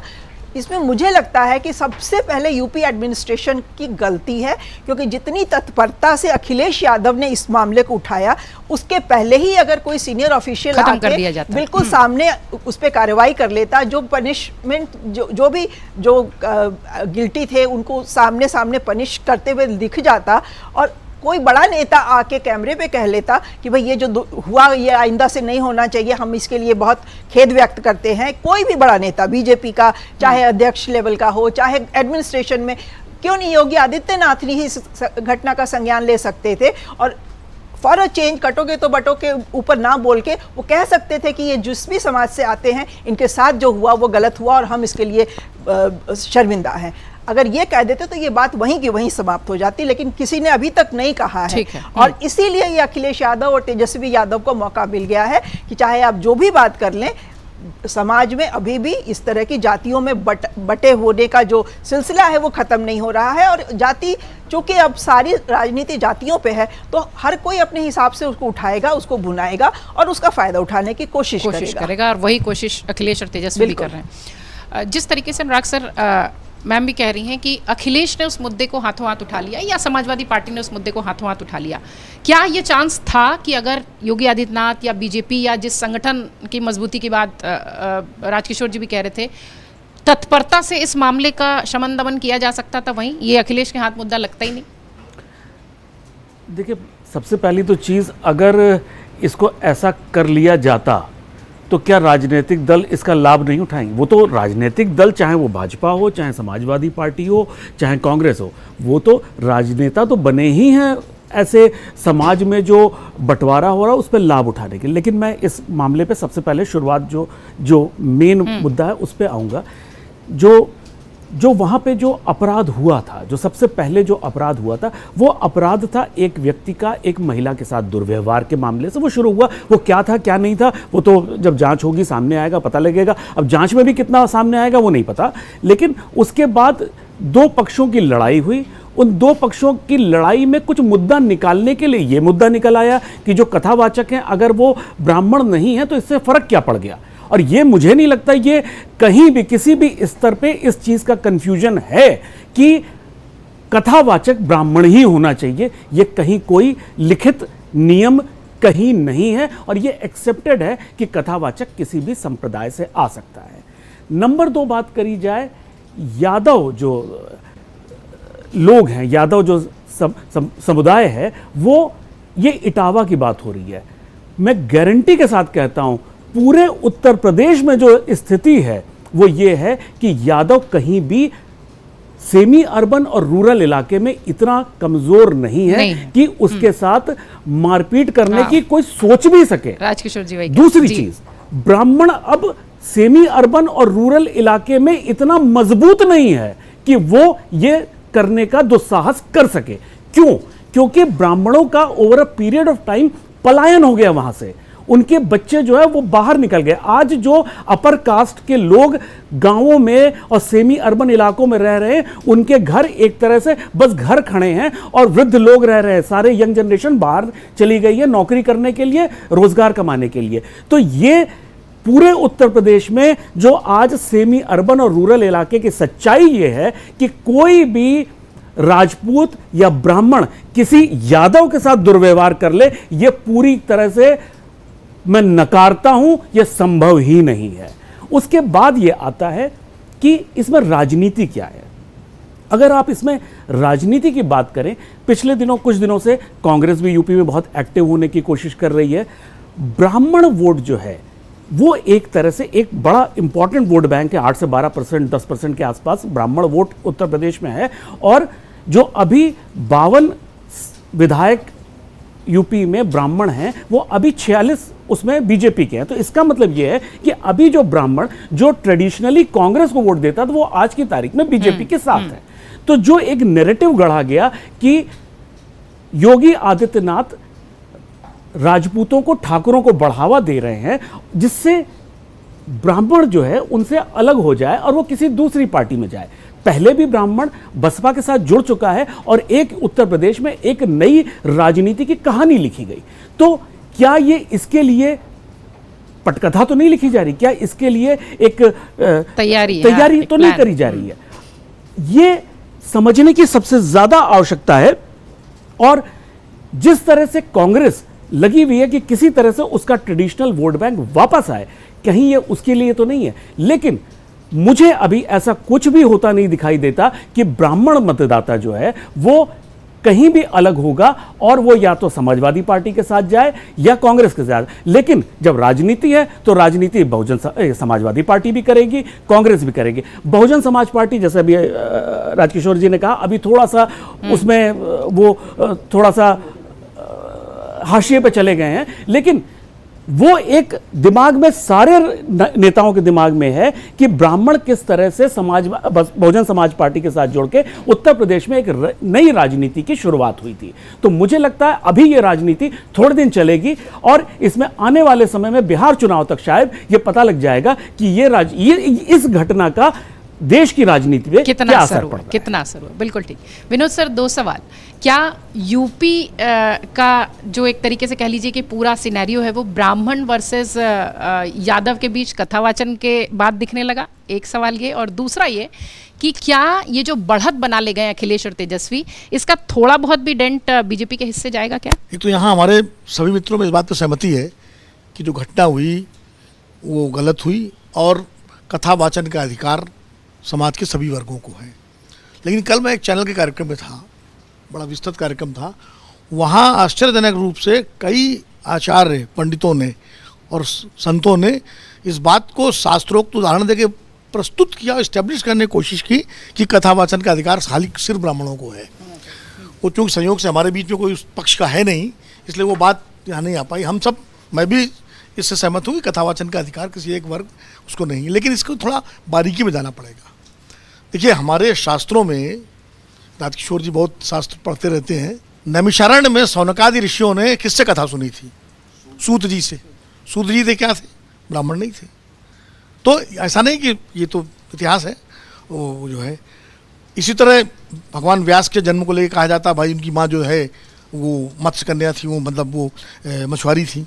इसमें मुझे लगता है कि सबसे पहले यूपी एडमिनिस्ट्रेशन की गलती है, क्योंकि जितनी तत्परता से अखिलेश यादव ने इस मामले को उठाया, उसके पहले ही अगर कोई सीनियर ऑफिशियल आके बिल्कुल सामने उस पर कार्रवाई कर लेता, जो पनिशमेंट जो गिल्टी थे उनको सामने सामने पनिश करते हुए दिख जाता और कोई बड़ा नेता आके कैमरे पे कह लेता कि भाई ये जो हुआ ये आइंदा से नहीं होना चाहिए, हम इसके लिए बहुत खेद व्यक्त करते हैं। कोई भी बड़ा नेता, बीजेपी का, चाहे अध्यक्ष लेवल का हो, चाहे एडमिनिस्ट्रेशन में, क्यों नहीं योगी आदित्यनाथ ही इस घटना का संज्ञान ले सकते थे और फॉर अ चेंज कटोगे तो बटो के ऊपर ना बोल के वो कह सकते थे कि ये जिस भी समाज से आते हैं इनके साथ जो हुआ वो गलत हुआ और हम इसके लिए शर्मिंदा हैं। अगर ये कह देते तो ये बात वहीं की वहीं समाप्त हो जाती, लेकिन किसी ने अभी तक नहीं कहा है। और इसीलिए ये अखिलेश यादव और तेजस्वी यादव को मौका मिल गया है कि चाहे आप जो भी बात कर लें, समाज में अभी भी इस तरह की जातियों में बटे होने का जो सिलसिला है वो खत्म नहीं हो रहा है। और जाति चूंकि अब सारी राजनीति जातियों पे है, तो हर कोई अपने हिसाब से उसको उठाएगा, उसको भुनाएगा और उसका फायदा उठाने की कोशिश करेगा। और वही कोशिश अखिलेश और तेजस्वी भी कर रहे हैं। जिस तरीके से अनुराग सर, मैम भी कह रही हैं कि अखिलेश ने उस मुद्दे को हाथों हाथ उठा लिया या समाजवादी पार्टी ने उस मुद्दे को हाथों हाथ उठा लिया, क्या ये चांस था कि अगर योगी आदित्यनाथ या बीजेपी या जिस संगठन की मजबूती की बात राजकिशोर जी भी कह रहे थे, तत्परता से इस मामले का शमन दमन किया जा सकता था, वहीं ये अखिलेश के हाथ मुद्दा लगता ही नहीं? देखिए, सबसे पहली तो चीज़, अगर इसको ऐसा कर लिया जाता तो क्या राजनीतिक दल इसका लाभ नहीं उठाएंगे? वो तो राजनीतिक दल, चाहे वो भाजपा हो, चाहे समाजवादी पार्टी हो, चाहे कांग्रेस हो, वो तो राजनेता तो बने ही हैं ऐसे समाज में जो बंटवारा हो रहा है उस पर लाभ उठाने के। लेकिन मैं इस मामले पे सबसे पहले शुरुआत जो मेन मुद्दा है उस पर आऊँगा। जो वहाँ पे जो अपराध हुआ था, जो सबसे पहले जो अपराध हुआ था, वो अपराध था एक व्यक्ति का एक महिला के साथ दुर्व्यवहार के मामले से वो शुरू हुआ। वो क्या था क्या नहीं था वो तो जब जांच होगी सामने आएगा, पता लगेगा। अब जांच में भी कितना सामने आएगा वो नहीं पता। लेकिन उसके बाद दो पक्षों की लड़ाई हुई। उन दो पक्षों की लड़ाई में कुछ मुद्दा निकालने के लिए ये मुद्दा निकल आया कि जो कथावाचक हैं अगर वो ब्राह्मण नहीं है तो इससे फर्क क्या पड़ गया। और ये मुझे नहीं लगता ये कहीं भी किसी भी स्तर पे इस चीज़ का कंफ्यूजन है कि कथावाचक ब्राह्मण ही होना चाहिए। ये कहीं कोई लिखित नियम कहीं नहीं है और ये एक्सेप्टेड है कि कथावाचक किसी भी संप्रदाय से आ सकता है। नंबर 2 बात करी जाए, यादव जो लोग हैं, यादव जो समुदाय है, वो ये इटावा की बात हो रही है। मैं गारंटी के साथ कहता हूं पूरे उत्तर प्रदेश में जो स्थिति है वो ये है कि यादव कहीं भी सेमी अर्बन और रूरल इलाके में इतना कमजोर नहीं है कि उसके साथ मारपीट करने की कोई सोच भी सके। राजकिशोर जी, दूसरी चीज, ब्राह्मण अब सेमी अर्बन और रूरल इलाके में इतना मजबूत नहीं है कि वो ये करने का दुस्साहस कर सके। क्यों? क्योंकि ब्राह्मणों का over a period of time पलायन हो गया वहां से। उनके बच्चे जो है वो बाहर निकल गए। आज जो अपर कास्ट के लोग गांवों में और सेमी अर्बन इलाकों में रह रहे हैं, उनके घर एक तरह से बस घर खड़े हैं और वृद्ध लोग रह रहे हैं। सारे यंग जनरेशन बाहर चली गई है नौकरी करने के लिए, रोजगार कमाने के लिए। तो ये पूरे उत्तर प्रदेश में जो आज सेमी अर्बन और रूरल इलाके की सच्चाई ये है कि कोई भी राजपूत या ब्राह्मण किसी यादव के साथ दुर्व्यवहार कर ले, ये पूरी तरह से मैं नकारता हूं, यह संभव ही नहीं है। उसके बाद यह आता है कि इसमें राजनीति क्या है। अगर आप इसमें राजनीति की बात करें, पिछले दिनों कुछ दिनों से कांग्रेस भी यूपी में बहुत एक्टिव होने की कोशिश कर रही है। ब्राह्मण वोट जो है वो एक तरह से एक बड़ा इंपॉर्टेंट वोट बैंक है। 8 से 12%, 10% के आसपास ब्राह्मण वोट उत्तर प्रदेश में है। और जो अभी 52 विधायक यूपी में ब्राह्मण हैं, वो अभी 46 उसमें बीजेपी के हैं। तो इसका मतलब यह है कि अभी जो ब्राह्मण जो ट्रेडिशनली कांग्रेस को वोट देता था वो आज की तारीख में बीजेपी के साथ है। तो जो एक नैरेटिव गढ़ा गया कि योगी आदित्यनाथ राजपूतों को, ठाकुरों को बढ़ावा दे रहे हैं, जिससे ब्राह्मण जो है उनसे अलग हो जाए और वो किसी दूसरी पार्टी में जाए। पहले भी ब्राह्मण बसपा के साथ जुड़ चुका है और एक उत्तर प्रदेश में एक नई राजनीति की कहानी लिखी गई। तो क्या ये इसके लिए पटकथा तो नहीं लिखी जा रही? क्या इसके लिए एक तैयारी तो नहीं करी जा रही है? ये समझने की सबसे ज्यादा आवश्यकता है। और जिस तरह से कांग्रेस लगी हुई है कि किसी तरह से उसका ट्रेडिशनल वोट बैंक वापस आए, कहीं ये उसके लिए तो नहीं है। लेकिन मुझे अभी ऐसा कुछ भी होता नहीं दिखाई देता कि ब्राह्मण मतदाता जो है वो कहीं भी अलग होगा और वो या तो समाजवादी पार्टी के साथ जाए या कांग्रेस के साथ। लेकिन जब राजनीति है तो राजनीति बहुजन समाजवादी पार्टी भी करेगी, कांग्रेस भी करेगी। बहुजन समाज पार्टी, जैसे अभी राजकिशोर जी ने कहा, अभी थोड़ा सा उसमें वो थोड़ा सा हाशिए पे चले गए हैं। लेकिन वो एक दिमाग में, सारे नेताओं के दिमाग में है कि ब्राह्मण किस तरह से बहुजन समाज पार्टी के साथ जोड़ के उत्तर प्रदेश में एक नई राजनीति की शुरुआत हुई थी। तो मुझे लगता है अभी ये राजनीति थोड़े दिन चलेगी और इसमें आने वाले समय में बिहार चुनाव तक शायद ये पता लग जाएगा कि ये इस घटना का देश की राजनीति पे कितना क्या असर असर हुआ, पड़ता है। कितना असर हुआ। बिल्कुल ठीक। विनोद सर, 2 सवाल। क्या यूपी का जो एक तरीके से कह लीजिए कि पूरा सिनेरियो है वो ब्राह्मण वर्सेस यादव के बीच कथावाचन के बाद दिखने लगा? एक सवाल ये। और दूसरा ये कि क्या ये जो बढ़त बना ले गए अखिलेश और तेजस्वी, इसका थोड़ा बहुत भी डेंट बीजेपी के हिस्से जाएगा क्या? एक तो यहाँ हमारे सभी मित्रों में इस बात पर सहमति है कि जो घटना हुई वो गलत हुई और कथावाचन का अधिकार समाज के सभी वर्गों को है। लेकिन कल मैं एक चैनल के कार्यक्रम में था, बड़ा विस्तृत कार्यक्रम था, वहाँ आश्चर्यजनक रूप से कई आचार्य पंडितों ने और संतों ने इस बात को शास्त्रोक्त उदाहरण देके प्रस्तुत किया, इस्टेब्लिश करने की कोशिश की कि कथावाचन का अधिकार खाली सिर्फ ब्राह्मणों को है। वो चूँकि संयोग से हमारे बीच में कोई उस पक्ष का है नहीं, इसलिए वो बात यहाँ नहीं आ पाई। हम सब, मैं भी इससे सहमत हूँ कि कथावाचन का अधिकार किसी एक वर्ग उसको नहीं है, लेकिन इसको थोड़ा बारीकी में जाना पड़ेगा। देखिए, हमारे शास्त्रों में, राजकिशोर जी बहुत शास्त्र पढ़ते रहते हैं, नैमिषारण्य में शौनकादि ऋषियों ने किससे कथा सुनी थी? सूत जी से। सूत जी थे क्या थे? ब्राह्मण नहीं थे। तो ऐसा नहीं कि ये तो इतिहास है, वो जो है। इसी तरह भगवान व्यास के जन्म को लेकर कहा जाता भाई उनकी माँ जो है वो मत्स्य कन्या थी, वो मतलब वो मछुआरी थी।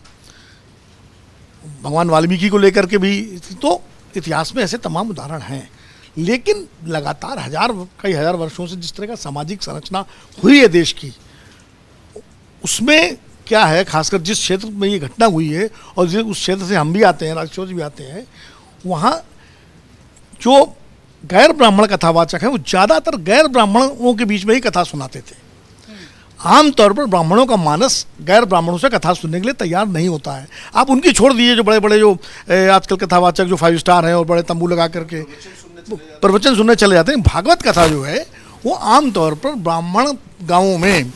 भगवान वाल्मीकि को लेकर के भी, तो इतिहास में ऐसे तमाम उदाहरण हैं। लेकिन लगातार कई हजार वर्षों से जिस तरह का सामाजिक संरचना हुई है देश की, उसमें क्या है, खासकर जिस क्षेत्र में ये घटना हुई है और उस क्षेत्र से हम भी आते हैं, राजकिशोर जी भी आते हैं, वहाँ जो गैर ब्राह्मण कथावाचक हैं वो ज़्यादातर गैर ब्राह्मणों के बीच में ही कथा सुनाते थे। आमतौर पर ब्राह्मणों का मानस गैर ब्राह्मणों से कथा सुनने के लिए तैयार नहीं होता है। आप उनकी छोड़ दीजिए, जो बड़े बड़े जो आजकल कथावाचक जो 5 स्टार हैं और बड़े तंबू लगा करके प्रवचन सुनने चले जाते हैं। भागवत कथा जो है वो आमतौर पर ब्राह्मण गाँवों में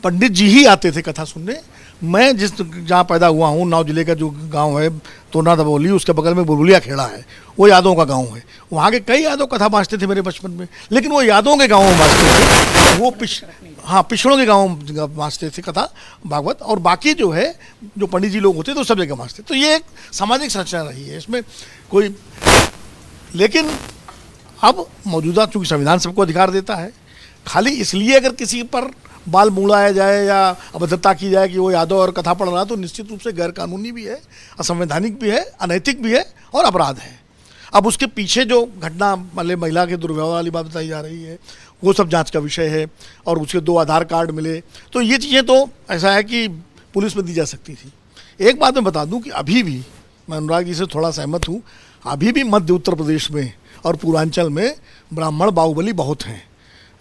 पंडित जी ही आते थे कथा सुनने। मैं जहाँ पैदा हुआ हूँ, 9 जिले का जो गांव है तोरना दबोली, उसके बगल में बुलबुलिया खेड़ा है, वो यादवों का गांव है। वहाँ के कई यादव कथा बाँचते थे मेरे बचपन में, लेकिन वो यादवों के गाँवों में बाँचते थे, वो पिछड़ों के गाँव बाँचते थे कथा भागवत। और बाकी जो है जो पंडित जी लोग होते तो सब जगह बाँचते। तो ये एक सामाजिक संरचना रही है, इसमें कोई। लेकिन अब मौजूदा चूँकि संविधान सबको अधिकार देता है, खाली इसलिए अगर किसी पर बाल मुड़ाया जाए या अभद्रता की जाए कि वो यादव और कथा पढ़ रहा है, तो निश्चित रूप से गैर कानूनी भी है, असंवैधानिक भी है, अनैतिक भी है और अपराध है। अब उसके पीछे जो घटना मतलब महिला के दुर्व्यवहार वाली बात बताई जा रही है, वो सब जांच का विषय है। और उसके 2 आधार कार्ड मिले, तो ये चीज़ें तो ऐसा है कि पुलिस में दी जा सकती थी। एक बात मैं बता दूं कि अभी भी मैं अनुराग जी से थोड़ा सहमत हूँ, अभी भी मध्य उत्तर प्रदेश में और पूर्वांचल में ब्राह्मण बाहुबली बहुत हैं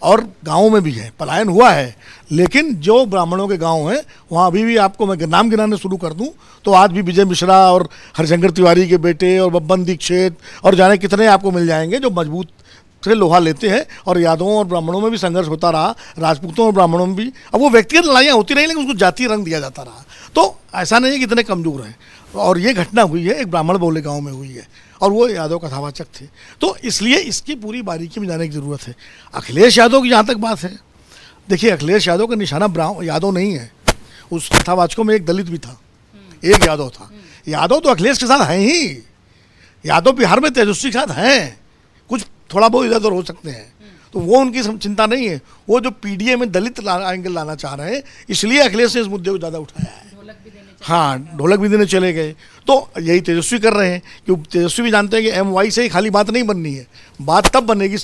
और गाँवों में भी है। पलायन हुआ है, लेकिन जो ब्राह्मणों के गांव हैं वहाँ अभी भी, आपको मैं नाम गिनाने शुरू कर दूं तो आज भी विजय मिश्रा और हरिशंकर तिवारी के बेटे और बब्बन दीक्षित और जाने कितने आपको मिल जाएंगे जो मजबूत से लोहा लेते हैं। और यादवों और ब्राह्मणों में भी संघर्ष होता रहा, राजपूतों और ब्राह्मणों में भी। अब वो व्यक्तिगत लड़ाइयाँ होती रही, लेकिन उसको जातीय रंग दिया जाता रहा। तो ऐसा नहीं है कि इतने कमजोर हैं। और ये घटना हुई है एक ब्राह्मण बहुल्य गाँव में हुई है और वो यादव कथावाचक थे, तो इसलिए इसकी पूरी बारीकी में जाने की ज़रूरत है। अखिलेश यादव की जहाँ तक बात है, देखिए अखिलेश यादव का निशाना यादव नहीं है। उस कथावाचकों में एक दलित भी था, एक यादव था। यादव तो अखिलेश के साथ हैं ही, यादव बिहार में तेजस्वी के साथ हैं, कुछ थोड़ा बहुत इधर उधर हो सकते हैं, तो वो उनकी चिंता नहीं है। वो जो पीडीए में दलित एंगल लाना चाह रहे हैं, इसलिए अखिलेश ने इस मुद्दे को ज़्यादा उठाया है। हाँ, ढोलक भी देने चले गए, तो यही तेजस्वी कर रहे हैं, क्योंकि तेजस्वी भी जानते हैं कि MY से ही खाली बात नहीं बननी है। बात तब बनेगी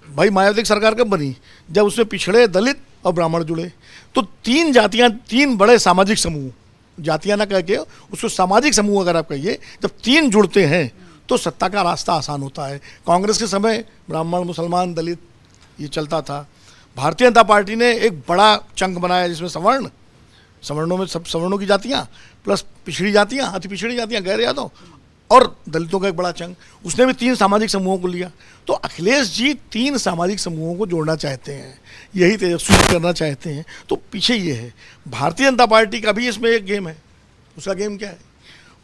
भाई मायावती की सरकार कब बनी, जब उसमें पिछड़े, दलित और ब्राह्मण जुड़े। तो 3 जातियाँ, 3 बड़े सामाजिक समूह, जातियाँ ना कह के उसको सामाजिक समूह अगर आप कहिए, जब 3 जुड़ते हैं तो सत्ता का रास्ता आसान होता है। कांग्रेस के समय ब्राह्मण, मुसलमान, दलित ये चलता था। भारतीय जनता पार्टी ने एक बड़ा चंक बनाया जिसमें सवर्णों में सब सवर्णों की जातियाँ प्लस पिछड़ी जातियाँ, अति पिछड़ी जातियाँ, गैर यादव और दलितों का एक बड़ा चंक, उसने भी 3 सामाजिक समूहों को लिया। तो अखिलेश जी 3 सामाजिक समूहों को जोड़ना चाहते हैं, यही तेजस्वी करना चाहते हैं। तो पीछे ये है, भारतीय जनता पार्टी का भी इसमें एक गेम है। उसका गेम क्या है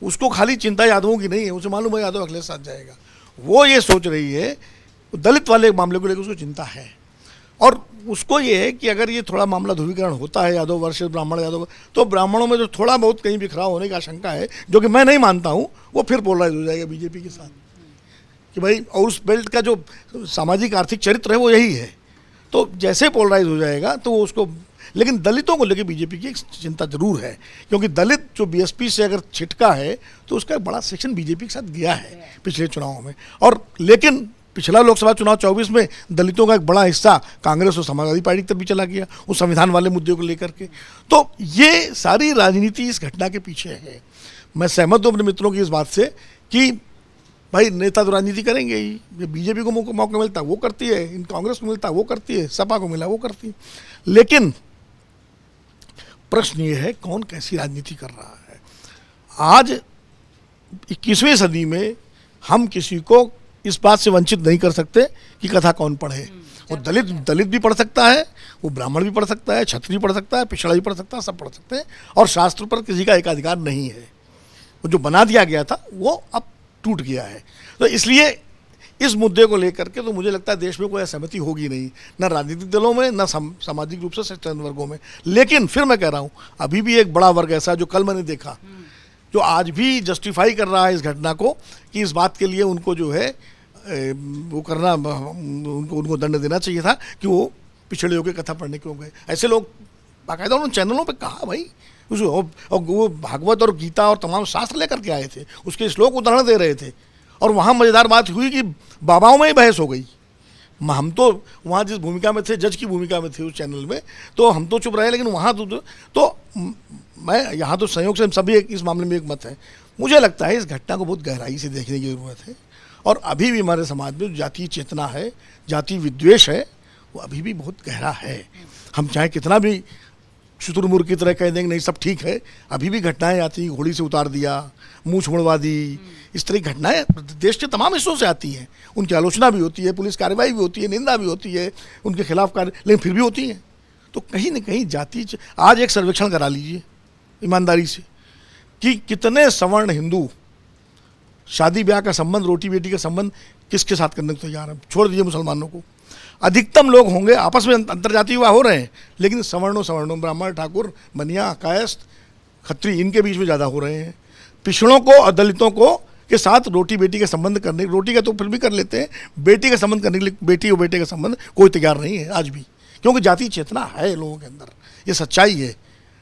उसको खाली चिंता यादवों की नहीं है, उसे मालूम है यादव अखिलेश साथ जाएगा। वो ये सोच रही है, दलित वाले मामले को लेकर उसको चिंता है, और उसको ये है कि अगर ये थोड़ा मामला ध्रुवीकरण होता है यादव वर्सेस ब्राह्मण यादव, तो ब्राह्मणों में जो थोड़ा बहुत कहीं बिखराव होने की आशंका है, जो कि मैं नहीं मानता हूँ, वो फिर पोलराइज हो जाएगा बीजेपी के साथ कि भाई, और उस बेल्ट का जो सामाजिक आर्थिक चरित्र है वो यही है। तो जैसे पोलराइज हो जाएगा तो वो उसको, लेकिन दलितों को लेकर बीजेपी की एक चिंता जरूर है, क्योंकि दलित जो बीएसपी से अगर छिटका है तो उसका एक बड़ा सेक्शन बीजेपी के साथ गया है पिछले चुनावों में। और लेकिन पिछला लोकसभा चुनाव 24 में दलितों का एक बड़ा हिस्सा कांग्रेस और समाजवादी पार्टी की तरफ भी चला गया उस संविधान वाले मुद्दे को लेकर के। तो ये सारी राजनीति इस घटना के पीछे है। मैं सहमत हूँ अपने मित्रों की इस बात से कि भाई नेता तो राजनीति करेंगे ही, ये बीजेपी को मौका मिलता है वो करती है, इन कांग्रेस को मिलता है वो करती है, सपा को मिला वो करती है, लेकिन प्रश्न ये है कौन कैसी राजनीति कर रहा है। आज 21वीं सदी में हम किसी को इस बात से वंचित नहीं कर सकते कि कथा कौन पढ़े। वो दलित भी पढ़ सकता है, वो ब्राह्मण भी पढ़ सकता है, क्षत्रिय पढ़ सकता है, पिछड़ा भी पढ़ सकता है, सब पढ़ सकते हैं, और शास्त्र पर किसी का एकाधिकार नहीं है। वो जो बना दिया गया था वो अब टूट गया है। तो इसलिए इस मुद्दे को लेकर के तो मुझे लगता है देश में कोई असहमति होगी नहीं, न राजनीतिक दलों में, न सामाजिक रूप से सचेतन वर्गों में। लेकिन फिर मैं कह रहा हूँ अभी भी एक बड़ा वर्ग ऐसा जो कल मैंने देखा, जो आज भी जस्टिफाई कर रहा है इस घटना को कि इस बात के लिए उनको जो है वो करना, उनको दंड देना चाहिए था कि वो पिछड़े होकर कथा पढ़ने क्यों गए। ऐसे लोग बाकायदा उन्होंने चैनलों पे कहा भाई, और वो भागवत और गीता और तमाम शास्त्र लेकर के आए थे, उसके श्लोक उदाहरण दे रहे थे, और वहाँ मज़ेदार बात हुई कि बाबाओं में ही बहस हो गई। हम तो वहाँ जिस भूमिका में थे, जज की भूमिका में थे उस चैनल में, तो हम तो चुप रहे, लेकिन वहाँ तो मैं यहाँ तो संयोग से सभी इस मामले में एक मत है। मुझे लगता है इस घटना को बहुत गहराई से देखने की ज़रूरत है, और अभी भी हमारे समाज में जातीय चेतना है, जातीय विद्वेष है, वो अभी भी बहुत गहरा है। हम चाहे कितना भी शुतुरमुर्ग की तरह कह देंगे नहीं सब ठीक है, अभी भी घटनाएं आती हैं, घोड़ी से उतार दिया, मुँह छोड़वा दी, इस तरह की घटनाएं देश के तमाम हिस्सों से आती हैं। उनकी आलोचना भी होती है, पुलिस कार्रवाई भी होती है, निंदा भी होती है, उनके खिलाफ कार्य, लेकिन फिर भी होती हैं। तो कहीं न कहीं जाति, आज एक सर्वेक्षण करा लीजिए ईमानदारी से कि कितने सवर्ण हिंदू शादी ब्याह का संबंध, रोटी बेटी का संबंध किसके साथ करने को तैयार है। छोड़ दीजिए मुसलमानों को, अधिकतम लोग होंगे आपस में अंतर्जातीय विवाह हो रहे हैं, लेकिन सवर्णों ब्राह्मण, ठाकुर, बनिया, कायस्थ, खत्री, इनके बीच में ज़्यादा हो रहे हैं। पिछड़ों को और दलितों को के साथ रोटी बेटी का संबंध करने, रोटी का तो फिर भी कर लेते हैं, बेटी का संबंध करने के लिए बेटी और बेटे का संबंध कोई तैयार नहीं है आज भी, क्योंकि जातीय चेतना है लोगों के अंदर, ये सच्चाई है।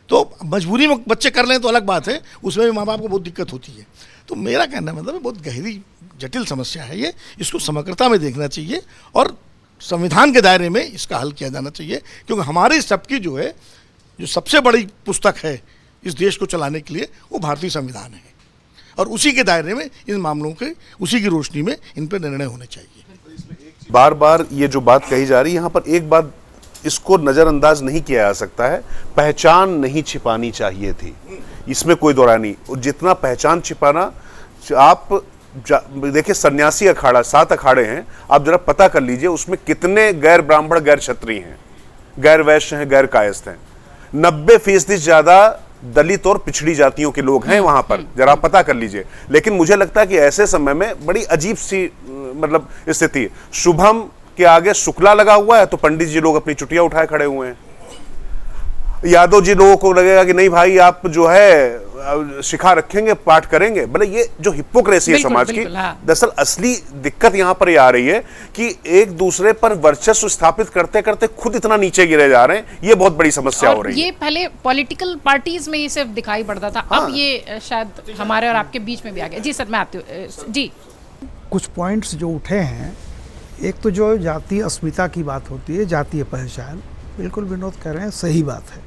तो मजबूरी में बच्चे कर लें तो अलग बात है, उसमें भी माँ बाप को बहुत दिक्कत होती है। तो मेरा कहना मतलब बहुत गहरी जटिल समस्या है ये, इसको समग्रता में देखना चाहिए और संविधान के दायरे में इसका हल किया जाना चाहिए, क्योंकि हमारी सबकी जो है, जो सबसे बड़ी पुस्तक है इस देश को चलाने के लिए, वो भारतीय संविधान है, और उसी के दायरे में इन मामलों के, उसी की रोशनी में इन पर निर्णय होने चाहिए। बार बार ये जो बात कही जा रही है, यहाँ पर एक बात इसको नज़रअंदाज नहीं किया जा सकता है, पहचान नहीं छिपानी चाहिए थी, इसमें कोई दो राय नहीं। और जितना पहचान छिपाना, आप देखिए सन्यासी अखाड़ा 7 अखाड़े हैं, आप जरा पता कर लीजिए उसमें कितने गैर ब्राह्मण, गैर क्षत्रिय हैं, गैर वैश्य हैं, गैर कायस्थ हैं। 90% ज्यादा दलित और पिछड़ी जातियों के लोग हैं वहां पर, जरा पता कर लीजिए। लेकिन मुझे लगता है कि ऐसे समय में बड़ी अजीब सी मतलब स्थिति, शुभम के आगे शुक्ला लगा हुआ है तो पंडित जी लोग अपनी चुटिया उठाए खड़े हुए हैं। यादव जी लोगों को लगेगा कि नहीं भाई आप जो है शिखा रखेंगे, पाठ करेंगे। भले ये जो हिपोक्रेसी है समाज की, दरअसल असली दिक्कत यहां पर आ रही है कि एक दूसरे पर वर्चस्व स्थापित करते करते खुद इतना नीचे गिरे जा रहे हैं, ये बहुत बड़ी समस्या हो रही है। ये पहले पॉलिटिकल पार्टीज में ये सिर्फ दिखाई पड़ता था, अब ये शायद हमारे और आपके बीच में भी आ गया। जी सर, मैं आती हूँ जी। कुछ पॉइंट्स जो उठे हैं, एक तो जो जातीय अस्मिता की बात होती है, जातीय पहचान, बिल्कुल विनोद कह रहे हैं, सही बात है।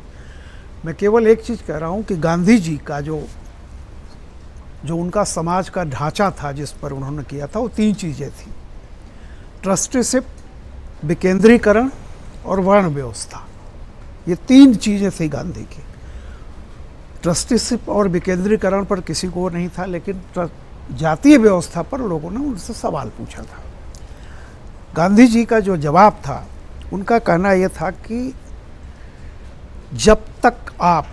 मैं केवल एक चीज़ कह रहा हूँ कि गांधी जी का जो उनका समाज का ढांचा था जिस पर उन्होंने किया था, वो 3 चीज़ें थी: ट्रस्टीशिप, विकेंद्रीकरण और वर्ण व्यवस्था। ये 3 चीज़ें थी गांधी की। ट्रस्टीशिप और विकेंद्रीकरण पर किसी को नहीं था, लेकिन जातीय व्यवस्था पर लोगों ने उनसे सवाल पूछा था। गांधी जी का जो जवाब था, उनका कहना यह था कि जब तक आप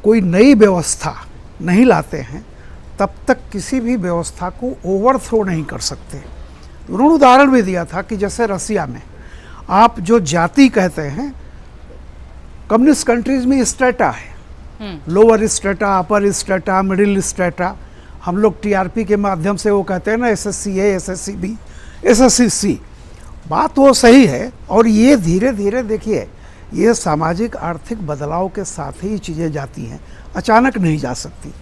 कोई नई व्यवस्था नहीं लाते हैं तब तक किसी भी व्यवस्था को ओवरथ्रो नहीं कर सकते। उन्होंने उदाहरण भी दिया था कि जैसे रसिया में आप जो जाति कहते हैं, कम्युनिस्ट कंट्रीज में स्ट्रेटा है, लोअर स्ट्रेटा, अपर स्ट्रेटा, मिडिल स्ट्रेटा। हम लोग टीआरपी के माध्यम से वो कहते हैं ना, एसएससी ए, एसएससी बी, एसएससी सी। बात वो सही है, और ये धीरे धीरे देखिए, ये सामाजिक आर्थिक बदलाव के साथ ही चीज़ें जाती हैं, अचानक नहीं जा सकती,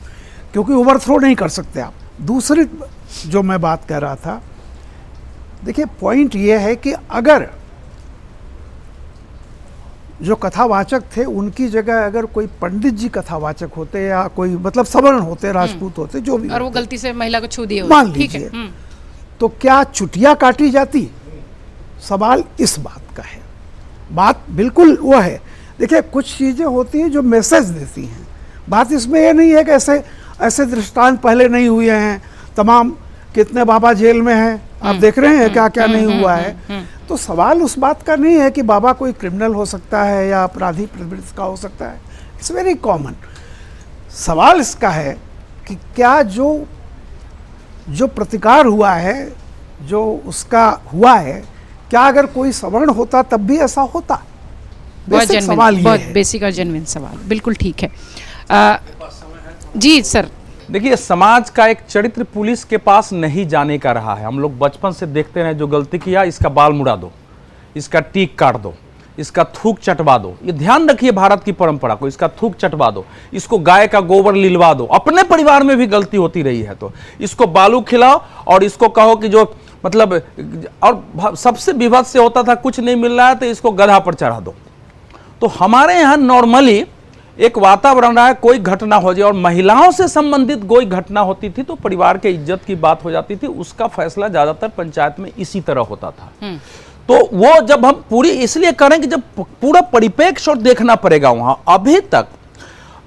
क्योंकि ओवरथ्रो नहीं कर सकते आप। दूसरी जो मैं बात कह रहा था, देखिए पॉइंट ये है कि अगर जो कथावाचक थे उनकी जगह अगर कोई पंडित जी कथावाचक होते या कोई मतलब सवर्ण होते, राजपूत होते, जो भी और वो होते, गलती से महिला को छू दिए मान ठीक है। लीजिए, तो क्या चुटिया काटी जाती? सवाल इस बात का है। बात बिल्कुल वो है। देखिए कुछ चीज़ें होती हैं जो मैसेज देती हैं। बात इसमें ये नहीं है कि ऐसे दृष्टांत पहले नहीं हुए हैं, तमाम कितने बाबा जेल में हैं, आप देख रहे हैं क्या क्या नहीं हुआ है। तो सवाल उस बात का नहीं है कि बाबा कोई क्रिमिनल हो सकता है या अपराधी प्रवृत्ति का हो सकता है, इट्स वेरी कॉमन। सवाल इसका है कि क्या जो प्रतिकार हुआ है, जो उसका हुआ है, क्या अगर कोई सवर्ण होता तब भी ऐसा होता? बेसिक सवाल ये बहुत है। बेसिक और जेन्युइन सवाल, बिल्कुल ठीक है। जी सर। देखिए, समाज का एक चरित्र पुलिस के पास नहीं जाने का रहा है। हम लोग बचपन से देखते हैं, जो गलती किया इसका बाल मुड़ा दो, इसका टीक काट दो, इसका थूक चटवा दो। ये ध्यान रखिए भारत की परंपरा को, इसका थूक चटवा दो, इसको गाय का गोबर लिलवा दो। अपने परिवार में भी गलती होती रही है तो इसको बालू खिलाओ और इसको कहो कि जो मतलब, और सबसे विभत्स से होता था कुछ नहीं मिल रहा है तो इसको गधा पर चढ़ा दो। तो हमारे यहाँ नॉर्मली एक वातावरण रहा है, कोई घटना हो जाए और महिलाओं से संबंधित कोई घटना होती थी तो परिवार के इज्जत की बात हो जाती थी, उसका फैसला ज्यादातर पंचायत में इसी तरह होता था। तो वो जब हम पूरी इसलिए करें कि जब पूरा परिप्रेक्ष्य और देखना पड़ेगा, वहां अभी तक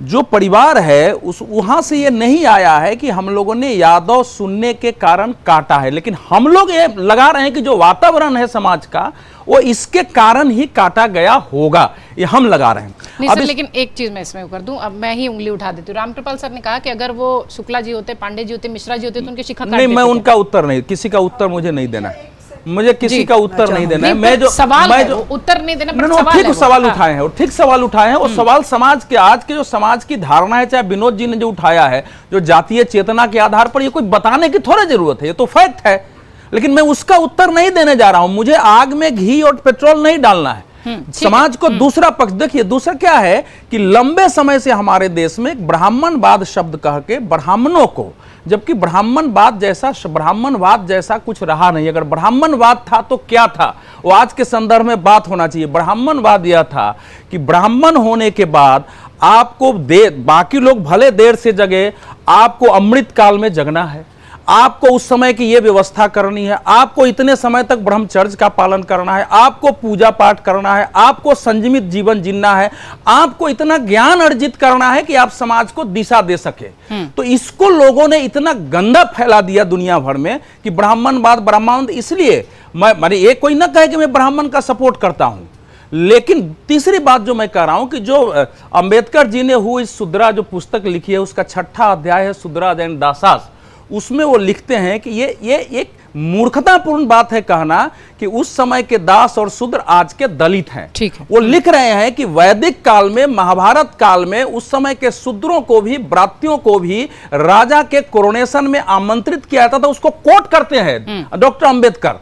जो परिवार है उस वहां से ये नहीं आया है कि हम लोगों ने यादव सुनने के कारण काटा है, लेकिन हम लोग ये लगा रहे हैं कि जो वातावरण है समाज का वो इसके कारण ही काटा गया होगा, ये हम लगा रहे हैं। नहीं सर, लेकिन एक चीज मैं इसमें कर दूं, अब मैं ही उंगली उठा देती हूँ। रामकृपाल सर ने कहा कि अगर वो शुक्ला जी होते, पांडे जी होते, मिश्रा जी होते तो उनकी शिखा काट नहीं, देते मैं थे। उनका उत्तर नहीं, किसी का उत्तर मुझे नहीं देना है, मुझे किसी का उत्तर नहीं देना है। मैं जो सवाल है, उत्तर नहीं देना, ठीक सवाल उठाए हैं, और ठीक सवाल उठाए हैं। और सवाल समाज के, आज के जो समाज की धारणा है, चाहे विनोद जी ने जो उठाया है, जो जातीय चेतना के आधार पर, ये कोई बताने की थोड़ा जरूरत है, ये तो फैक्ट है। लेकिन मैं उसका उत्तर नहीं देने जा रहा हूं। मुझे आग में घी और पेट्रोल नहीं डालना है। समाज को दूसरा पक्ष देखिए। दूसरा क्या है कि लंबे समय से हमारे देश में एक ब्राह्मणवाद शब्द कह के ब्राह्मणों को, जबकि ब्राह्मणवाद जैसा कुछ रहा नहीं। अगर ब्राह्मणवाद था तो क्या था, वो आज के संदर्भ में बात होना चाहिए। ब्राह्मणवाद यह था कि ब्राह्मण होने के बाद आपको बाकी लोग भले देर से जगे, आपको अमृत काल में जगना है, आपको उस समय की यह व्यवस्था करनी है, आपको इतने समय तक ब्रह्मचर्य का पालन करना है, आपको पूजा पाठ करना है, आपको संयमित जीवन जीना है, आपको इतना ज्ञान अर्जित करना है कि आप समाज को दिशा दे सके। तो इसको लोगों ने इतना गंदा फैला दिया दुनिया भर में कि ब्राह्मणवाद। इसलिए मैंने ये कोई ना कहे कि मैं ब्राह्मण का सपोर्ट करता हूं, लेकिन तीसरी बात जो मैं कह रहा हूं कि जो अंबेडकर जी ने हु इस शूद्रा जो पुस्तक लिखी है, उसका 6वां अध्याय है शूद्रा एंड दासास। उसमें वो लिखते हैं कि ये एक मूर्खतापूर्ण बात है कहना कि उस समय के दास और शूद्र आज के दलित हैं। ठीक है। वो लिख रहे हैं कि वैदिक काल में, महाभारत काल में उस समय के शूद्रों को भी, ब्रात्यों को भी राजा के कोरोनेशन में आमंत्रित किया जाता था। उसको कोट करते हैं डॉक्टर अंबेडकर।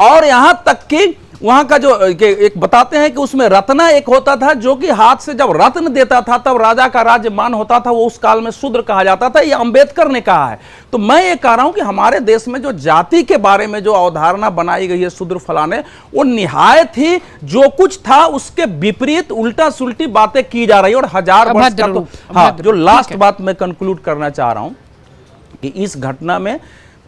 और यहां तक कि वहां का जो एक बताते हैं कि उसमें रत्ना एक होता था, जो कि हाथ से जब रत्न देता था तब राजा का राज्य मान होता था, वो उस काल में शूद्र कहा जाता था। ये अंबेडकर ने कहा है। तो मैं ये कह रहा हूं कि हमारे देश में जो जाति के बारे में जो अवधारणा बनाई गई है शूद्र फलाने, वो निहायत ही जो कुछ था उसके विपरीत उल्टा सुल्टी बातें की जा रही है। और 1000 वर्ष का तो हाँ, जो लास्ट बात मैं कंक्लूड करना चाह रहा हूं कि इस घटना में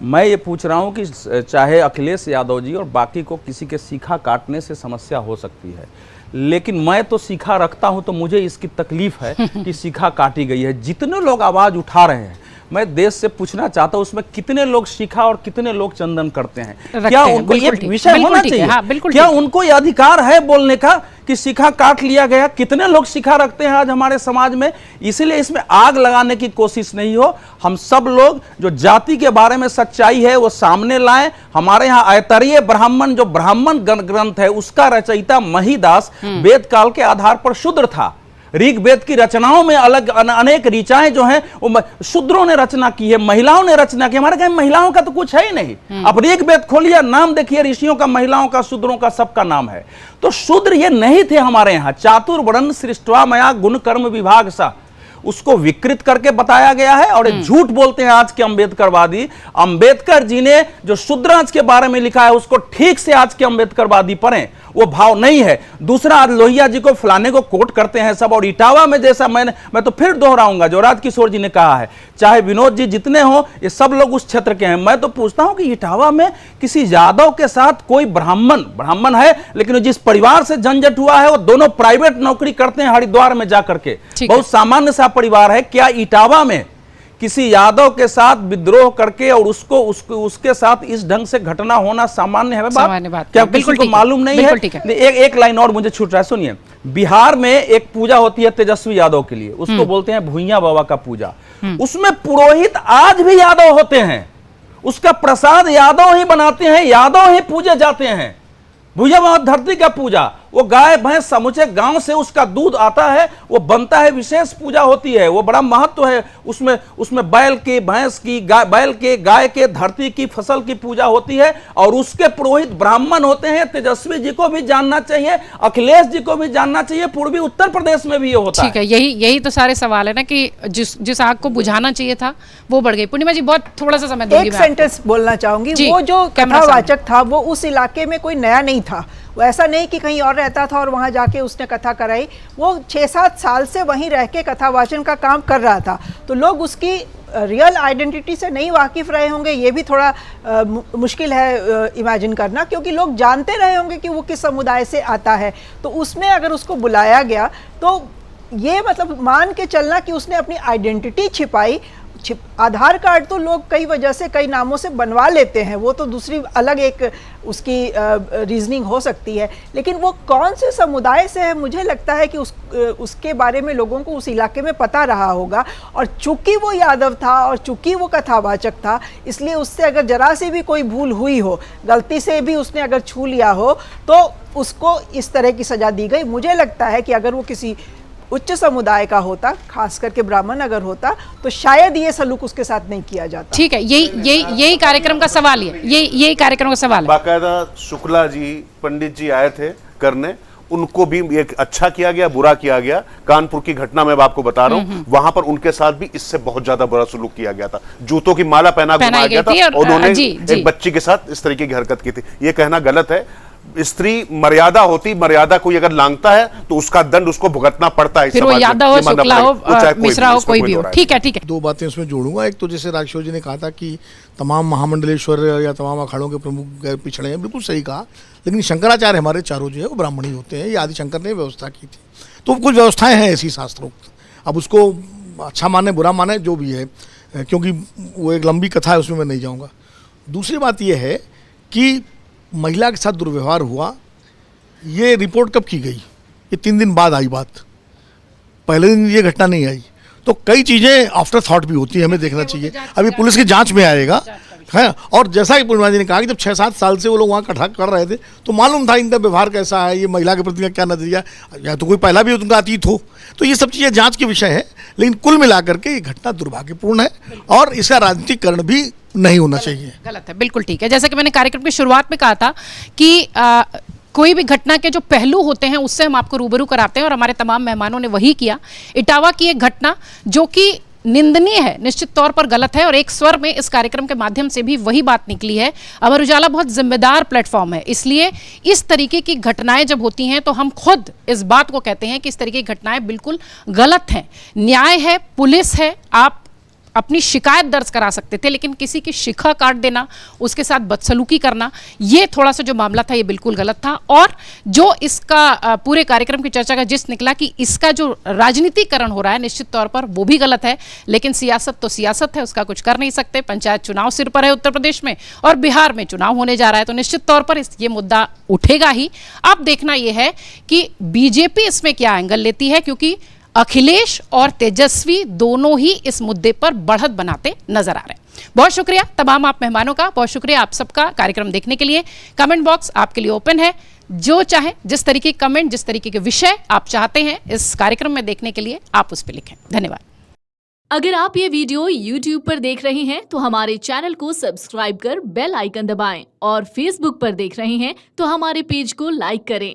मैं ये पूछ रहा हूं कि चाहे अखिलेश यादव जी और बाकी को किसी के सीखा काटने से समस्या हो सकती है, लेकिन मैं तो सीखा रखता हूं तो मुझे इसकी तकलीफ है कि सीखा काटी गई है। जितने लोग आवाज उठा रहे हैं, मैं देश से पूछना चाहता हूं उसमें कितने लोग सीखा और कितने लोग चंदन करते हैं। क्या उनको ये विषय होना चाहिए? क्या उनको ये अधिकार है बोलने का कि शिखा काट लिया गया। कितने लोग शिखा रखते हैं आज हमारे समाज में, इसलिए इसमें आग लगाने की कोशिश नहीं हो। हम सब लोग जो जाति के बारे में सच्चाई है वो सामने लाएं। हमारे यहाँ ऐतरेय ब्राह्मण, जो ब्राह्मण ग्रंथ है उसका रचयिता महिदास वेद काल के आधार पर शूद्र था। ऋग्वेद की रचनाओं में अलग अनेक ऋचाएं जो हैं वो शूद्रों ने रचना की है, महिलाओं ने रचना की। हमारे कहीं महिलाओं का तो कुछ है ही नहीं। अब ऋग्वेद खोलिए, नाम देखिए ऋषियों का, महिलाओं का, शूद्रों का, सबका नाम है। तो शूद्र ये नहीं थे हमारे यहाँ। चातुर्वर्ण सृष्ट्वा मया गुण कर्म विभाग सा, उसको विकृत करके बताया गया है। और एक झूठ बोलते हैं आज के अंबेडकरवादी। अंबेडकर जी ने जो शूद्रांश के बारे में लिखा है उसको ठीक से आज के अंबेडकरवादी पढ़ें, वो भाव नहीं है। दूसरा, आज लोहिया जी को फलाने को कोट करते हैं सब, और इटावा में जैसा मैं तो फिर दोहराऊंगा जो राजकिशोर जी ने कहा है, चाहे विनोद जी जितने हो, ये सब लोग उस क्षेत्र के हैं। मैं तो पूछता हूं कि इटावा में किसी यादव के साथ कोई ब्राह्मण है, लेकिन जिस परिवार से झंझट हुआ है वो दोनों प्राइवेट नौकरी करते हैं हरिद्वार में जाकर के, बहुत सामान्य सा परिवार है। क्या इटावा में किसी यादव के साथ विद्रोह करके और उसके साथ इस ढंग से घटना होना सामान्य है? बात क्या किसी को मालूम नहीं है? एक लाइन और मुझे छूट रहा है, सुनिए। बिहार में एक पूजा होती है तेजस्वी यादव के लिए, उसको बोलते हैं भुइयां बाबा का पूजा। उसमें पुरोहित आज भी यादव होते हैं, उसका प्रसाद यादव ही बनाते हैं, यादव ही पूजे जाते हैं। भुइयां बाबा धरती का पूजा, वो गाय भैंस समूचे गांव से उसका दूध आता है, वो बनता है, विशेष पूजा होती है, वो बड़ा महत्व है उसमें बैल की, भैंस की, बैल के, गाय के, धरती की, फसल की पूजा होती है। और उसके पुरोहित ब्राह्मण होते हैं। तेजस्वी जी को भी जानना चाहिए, अखिलेश जी को भी जानना चाहिए, पूर्वी उत्तर प्रदेश में भी ये होता है। ठीक है, यही तो सारे सवाल है ना कि जिस आग को बुझाना चाहिए था वो बढ़ गई। पूर्णिमा जी बहुत थोड़ा सा समय दूंगी। एक सेंटेंस बोलना चाहूंगी, वो जो कथावाचक था वो उस इलाके में कोई नया नहीं था। वो ऐसा नहीं कि कहीं और रहता था और वहाँ जाके उसने कथा कराई। वो 6-7 साल से वहीं रह के कथावाचन का काम कर रहा था। तो लोग उसकी रियल आइडेंटिटी से नहीं वाकिफ रहे होंगे, ये भी थोड़ा मुश्किल है इमेजिन करना, क्योंकि लोग जानते रहे होंगे कि वो किस समुदाय से आता है। तो उसमें अगर उसको बुलाया गया तो ये मतलब मान के चलना कि उसने अपनी आइडेंटिटी छिपाई। आधार कार्ड तो लोग कई वजह से कई नामों से बनवा लेते हैं, वो तो दूसरी अलग एक उसकी रीजनिंग हो सकती है, लेकिन वो कौन से समुदाय से है मुझे लगता है कि उसके बारे में लोगों को उस इलाके में पता रहा होगा। और चूंकि वो यादव था और चूंकि वो कथावाचक था, इसलिए उससे अगर जरा सी भी कोई भूल हुई हो, गलती से भी उसने अगर छू लिया हो, तो उसको इस तरह की सजा दी गई। मुझे लगता है कि अगर वो किसी उच्च समुदाय का होता, खास करके ब्राह्मण अगर होता, तो शायद ये सलूक उसके साथ नहीं किया जाता। ठीक है, यही कार्यक्रम का सवाल है, यही कार्यक्रम का सवाल है। बाकायदा शुक्ला जी, पंडित जी आए थे करने, उनको भी एक अच्छा किया गया, बुरा किया गया। कानपुर की घटना मैं आपको बता रहा हूं, वहां पर उनके साथ भी इससे बहुत ज्यादा बुरा सलूक किया गया था। जूतों की माला पहना घुमाया गया था और उन्होंने एक बच्ची के साथ इस तरीके की हरकत की थी। ये कहना गलत है। स्त्री मर्यादा होती, मर्यादा कोई अगर लांघता है तो उसका दंड उसको भुगतना पड़ता है। फिर वो यादव हो, शुक्ला हो, मिश्रा हो, कोई भी हो। ठीक है। दो बातें उसमें जोड़ूंगा। एक तो जैसे राजकिशोर जी ने कहा था कि तमाम महामंडलेश्वर या तमाम अखाड़ों के प्रमुख पिछड़े हैं, बिल्कुल सही कहा। लेकिन शंकराचार्य हमारे चारों जो है वो ब्राह्मण ही होते हैं, ये आदि शंकर ने व्यवस्था की थी। तो कुछ व्यवस्थाएं हैं ऐसी शास्त्रोक्त। अब उसको अच्छा माने बुरा माने जो भी है, क्योंकि वो एक लंबी कथा है, उसमें मैं नहीं जाऊँगा। दूसरी बात यह है कि महिला के साथ दुर्व्यवहार हुआ, ये रिपोर्ट कब की गई? ये 3 दिन बाद आई बात, पहले दिन ये घटना नहीं आई। तो कई चीज़ें आफ्टर थॉट भी होती है, हमें देखना चाहिए। अभी पुलिस की जांच में आएगा है। और जैसा कि पूर्णिमा जी ने कहा कि जब 6-7 साल से वो लोग वहाँ कथा कर रहे थे तो मालूम था इनका व्यवहार कैसा है, ये महिला के प्रति क्या नजरिया, या तो कोई पहला भी उनका अतीत हो। तो ये सब चीज़ें जांच के विषय है। लेकिन कुल मिलाकर के ये घटना दुर्भाग्यपूर्ण है और इसका राजनीतिकरण भी नहीं होना चाहिए। गलत है, बिल्कुल ठीक है। जैसे कि मैंने कार्यक्रम की शुरुआत में कहा था कि कोई भी घटना के जो पहलू होते हैं उससे हम आपको रूबरू कराते हैं, और हमारे तमाम मेहमानों ने वही किया। इटावा की एक घटना जो कि निंदनीय है, निश्चित तौर पर गलत है, और एक स्वर में इस कार्यक्रम के माध्यम से भी वही बात निकली है। अमर उजाला बहुत जिम्मेदार प्लेटफॉर्म है, इसलिए इस तरीके की घटनाएं जब होती हैं तो हम खुद इस बात को कहते हैं कि इस तरीके की घटनाएं बिल्कुल गलत हैं। न्याय है, पुलिस है, आप अपनी शिकायत दर्ज करा सकते थे, लेकिन किसी की शिखा काट देना, उसके साथ बदसलूकी करना, ये थोड़ा सा जो मामला था ये बिल्कुल गलत था। और जो इसका पूरे कार्यक्रम की चर्चा का जिस निकला कि इसका जो राजनीतिकरण हो रहा है निश्चित तौर पर वो भी गलत है, लेकिन सियासत तो सियासत है, उसका कुछ कर नहीं सकते। पंचायत चुनाव सिर पर है उत्तर प्रदेश में और बिहार में चुनाव होने जा रहा है, तो निश्चित तौर पर ये मुद्दा उठेगा ही। अब देखना यह है कि बीजेपी इसमें क्या एंगल लेती है, क्योंकि अखिलेश और तेजस्वी दोनों ही इस मुद्दे पर बढ़त बनाते नजर आ रहे हैं। बहुत शुक्रिया तमाम आप मेहमानों का, बहुत शुक्रिया आप सबका कार्यक्रम देखने के लिए। कमेंट बॉक्स आपके लिए ओपन है, जो चाहे जिस तरीके के कमेंट, जिस तरीके के विषय आप चाहते हैं इस कार्यक्रम में देखने के लिए आप उस पर लिखें। धन्यवाद। अगर आप ये वीडियो YouTube पर देख रहे हैं तो हमारे चैनल को सब्सक्राइब कर बेल आइकन दबाएं और Facebook पर देख रहे हैं तो हमारे पेज को लाइक करें।